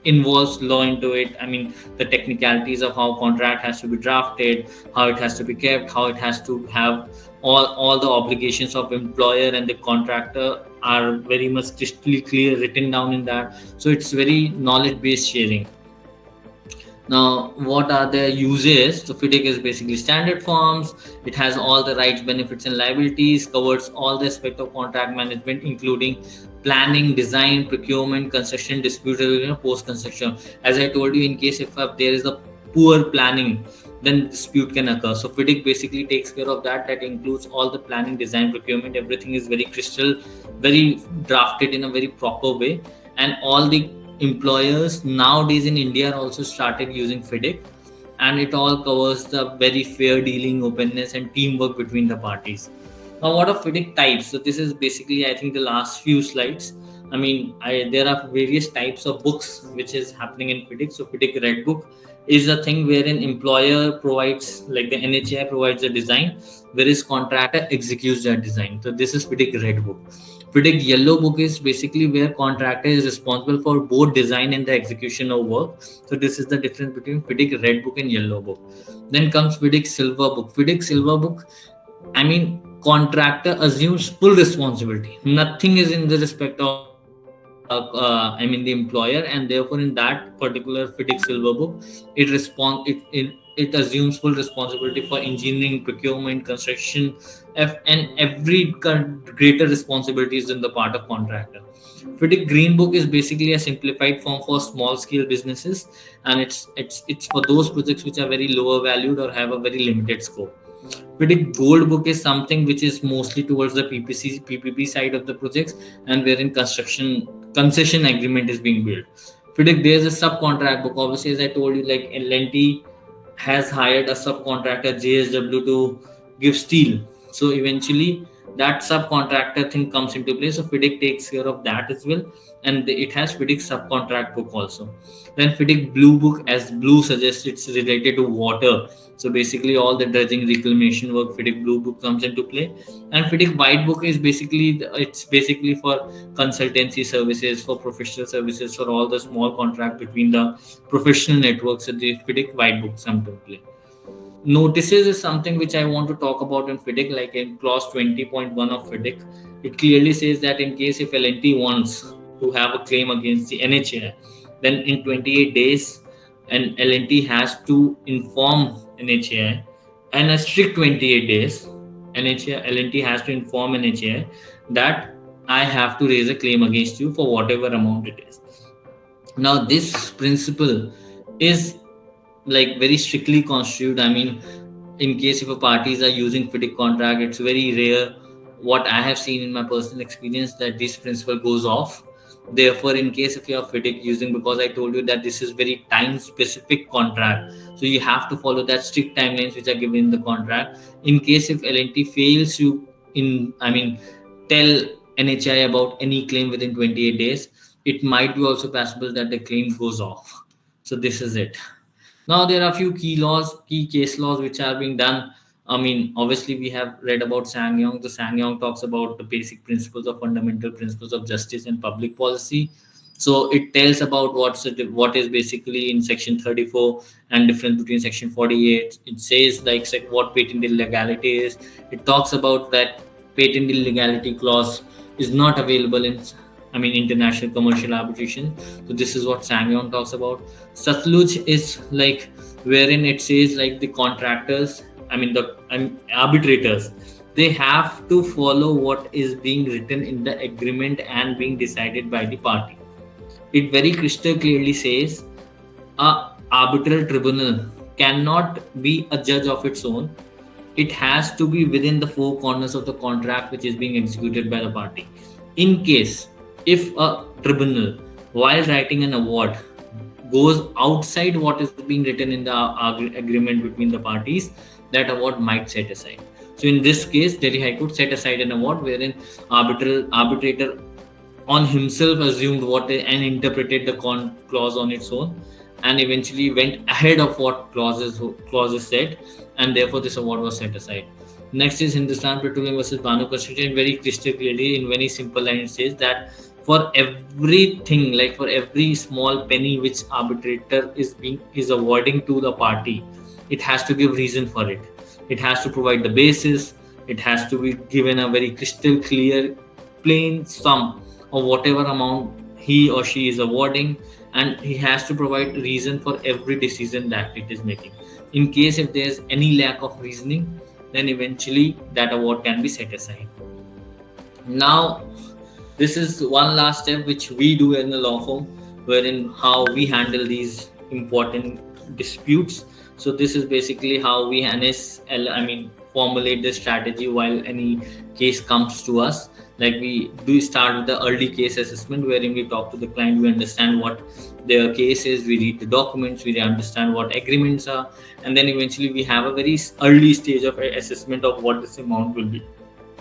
involves law into it. I mean the technicalities of how contract has to be drafted, how it has to be kept, how it has to have all the obligations of employer and the contractor are very much crystally clear written down in that. So it's very knowledge based sharing. Now, what are the uses? So FIDIC is basically standard forms. It has all the rights, benefits, and liabilities, covers all the aspect of contract management, including planning, design, procurement, construction, dispute resolution, post construction. As I told you, in case if there is a poor planning, then dispute can occur. So FIDIC basically takes care of that. That includes all the planning, design, procurement. Everything is very crystal, very drafted in a very proper way. And all the employers nowadays in India also started using FIDIC, and it all covers the very fair dealing, openness, and teamwork between the parties. Now, what are FIDIC types? So this is basically, I think, the last few slides. I mean, there are various types of books which is happening in FIDIC. So FIDIC Red Book is a thing where an employer provides, like the NHI provides a design, whereas contractor executes that design. So this is FIDIC Red Book. FIDIC Yellow Book is basically where contractor is responsible for both design and the execution of work. So this is the difference between FIDIC Red Book and Yellow Book. Then comes FIDIC Silver Book. FIDIC Silver Book, I mean, contractor assumes full responsibility. Nothing is in the respect of the employer, and therefore in that particular FIDIC Silver Book, it assumes full responsibility for engineering, procurement, construction, and every greater responsibilities in the part of contractor. FIDIC Green Book is basically a simplified form for small scale businesses, and it's for those projects which are very lower valued or have a very limited scope. FIDIC Gold Book is something which is mostly towards the PPP side of the projects, and wherein concession agreement is being built. FIDIC, there's a subcontract book. Obviously, as I told you, like L&T has hired a subcontractor JSW to give steel. So eventually that subcontractor thing comes into place. So FIDIC takes care of that as well. And it has FIDIC subcontract book also. Then FIDIC Blue Book, as blue suggests, it's related to water. So basically all the dredging, reclamation work, FIDIC Blue Book comes into play. And FIDIC White Book is basically for consultancy services, for professional services, for all the small contract between the professional networks. So the FIDIC White Book comes into play. Notices is something which I want to talk about in FIDIC, like in clause 20.1 of FIDIC. It clearly says that in case if L&T wants to have a claim against the NHAI, then in 28 days, and L&T has to inform NHAI, and a strict 28 days, L&T has to inform NHAI that I have to raise a claim against you for whatever amount it is. Now, this principle is like very strictly construed. I mean, in case if a parties are using FIDIC contract, it's very rare, what I have seen in my personal experience, that this principle goes off. Therefore, in case if you are FIDIC using, because I told you that this is very time specific contract, so you have to follow that strict timelines which are given in the contract. In case if L&T fails to tell NHI about any claim within 28 days, it might be also possible that the claim goes off. So this is it. Now there are a few key case laws which are being done. I mean, obviously we have read about SsangYong. The SsangYong talks about the basic principles of fundamental principles of justice and public policy. So it tells about what is basically in section 34 and difference between section 48. It says like what patent illegality is. It talks about that patent illegality clause is not available in international commercial arbitration. So this is what SsangYong talks about. Satluj is like wherein it says like the contractors, arbitrators, they have to follow what is being written in the agreement and being decided by the party. It very crystal clearly says a arbitral tribunal cannot be a judge of its own. It has to be within the four corners of the contract which is being executed by the party. In case if a tribunal, while writing an award, goes outside what is being written in the agreement between the parties, that award might set aside. So in this case, Delhi High Court set aside an award wherein arbitrator on himself assumed and interpreted the clause on its own, and eventually went ahead of what clauses said, and therefore this award was set aside. Next is Hindustan Petroleum versus Banu Construction. Very crystal clearly, in very simple line, it says that for everything, like for every small penny which arbitrator is awarding to the party, it has to give reason for it. It has to provide the basis. It has to be given a very crystal clear, plain sum of whatever amount he or she is awarding, and he has to provide reason for every decision that it is making. In case if there is any lack of reasoning, then eventually that award can be set aside. Now, this is one last step which we do in the law firm, wherein how we handle these important disputes. So this is basically how we formulate the strategy while any case comes to us. Like we do start with the early case assessment, wherein we talk to the client, we understand what their case is, we read the documents, we understand what agreements are, and then eventually we have a very early stage of assessment of what this amount will be.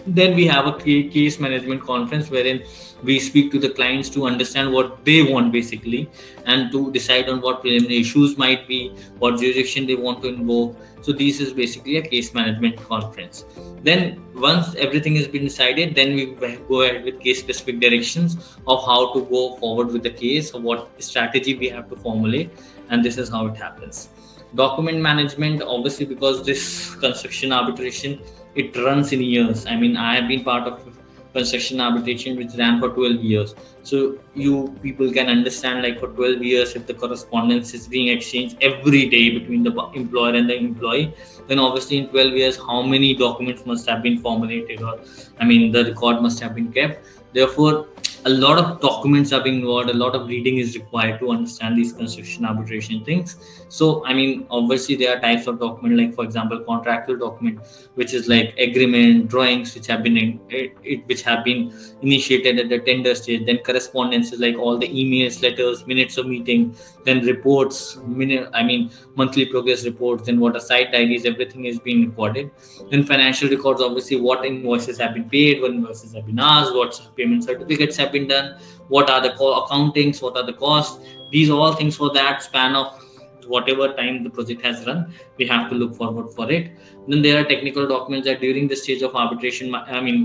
Then we have a case management conference, wherein we speak to the clients to understand what they want basically, and to decide on what preliminary issues might be, what jurisdiction they want to invoke. So this is basically a case management conference. Then once everything has been decided, then we go ahead with case specific directions of how to go forward with the case, or what strategy we have to formulate, and this is how it happens. Document management, obviously, because this construction arbitration, it runs in years. I mean, I have been part of construction arbitration which ran for 12 years. So you people can understand, like, for 12 years, if the correspondence is being exchanged every day between the employer and the employee, then obviously in 12 years, how many documents must have been formulated, or the record must have been kept. Therefore, a lot of documents are being involved, a lot of reading is required to understand these construction arbitration things. So obviously there are types of document, like for example contractual document, which is like agreement, drawings which have been which have been initiated at the tender stage. Then correspondences, like all the emails, letters, minutes of meeting. Then reports, monthly progress reports, then what are site diaries, everything is being recorded. Then financial records, obviously what invoices have been paid, what invoices have been asked, what payment certificates have been done, what are the accountings, what are the costs. These all things, for that span of whatever time the project has run, we have to look forward for it. Then there are technical documents that during the stage of arbitration,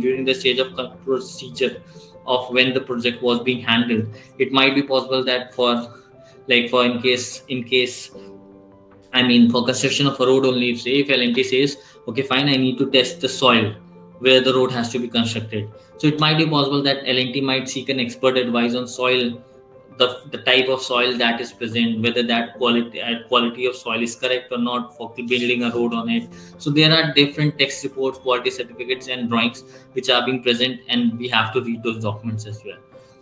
during the stage of procedure of when the project was being handled, it might be possible that for in case for construction of a road only, say if L&T says, okay, fine, I need to test the soil where the road has to be constructed. So it might be possible that L&T might seek an expert advice on soil, the type of soil that is present, whether that quality of soil is correct or not for building a road on it. So there are different text reports, quality certificates, and drawings which are being present, and we have to read those documents as well.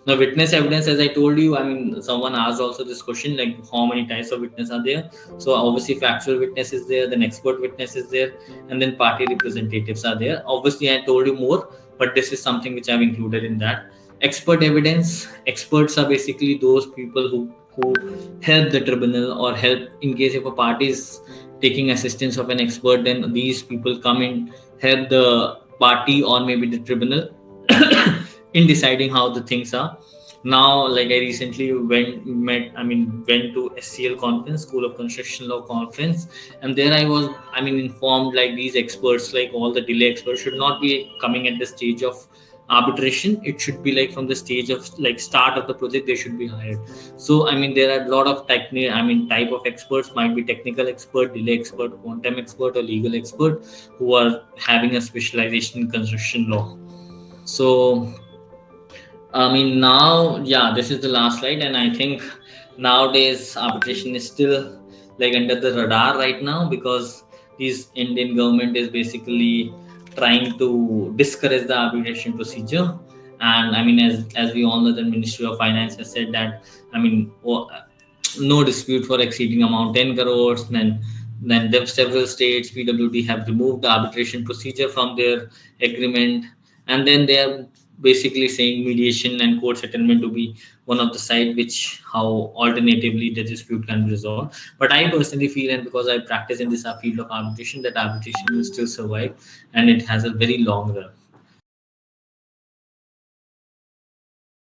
Now, witness evidence, as I told you, someone asked also this question, like how many types of witness are there. So obviously factual witness is there, then expert witness is there, and then party representatives are there. Obviously I told you more, but this is something which I've included in that. Expert evidence, experts are basically those people who help the tribunal, or help in case if a party is taking assistance of an expert, then these people come and help the party or maybe the tribunal in deciding how the things are. Now, like I recently went to SCL conference, School of Construction Law conference, and there I was informed, like these experts, like all the delay experts, should not be coming at the stage of arbitration. It should be like from the stage of like start of the project they should be hired. So there are a lot of type of experts, might be technical expert, delay expert, quantum expert, or legal expert, who are having a specialization in construction law. So now, yeah, this is the last slide, and I think nowadays arbitration is still like under the radar right now, because this Indian government is basically trying to discourage the arbitration procedure. And as we all know, the Ministry of Finance has said that no dispute for exceeding amount 10 crores. Then there several states, PWD, have removed the arbitration procedure from their agreement, and then they are basically saying mediation and court settlement to be one of the side which how alternatively the dispute can be resolved. But I personally feel, and because I practice in this field of arbitration, that arbitration will still survive, and it has a very long run.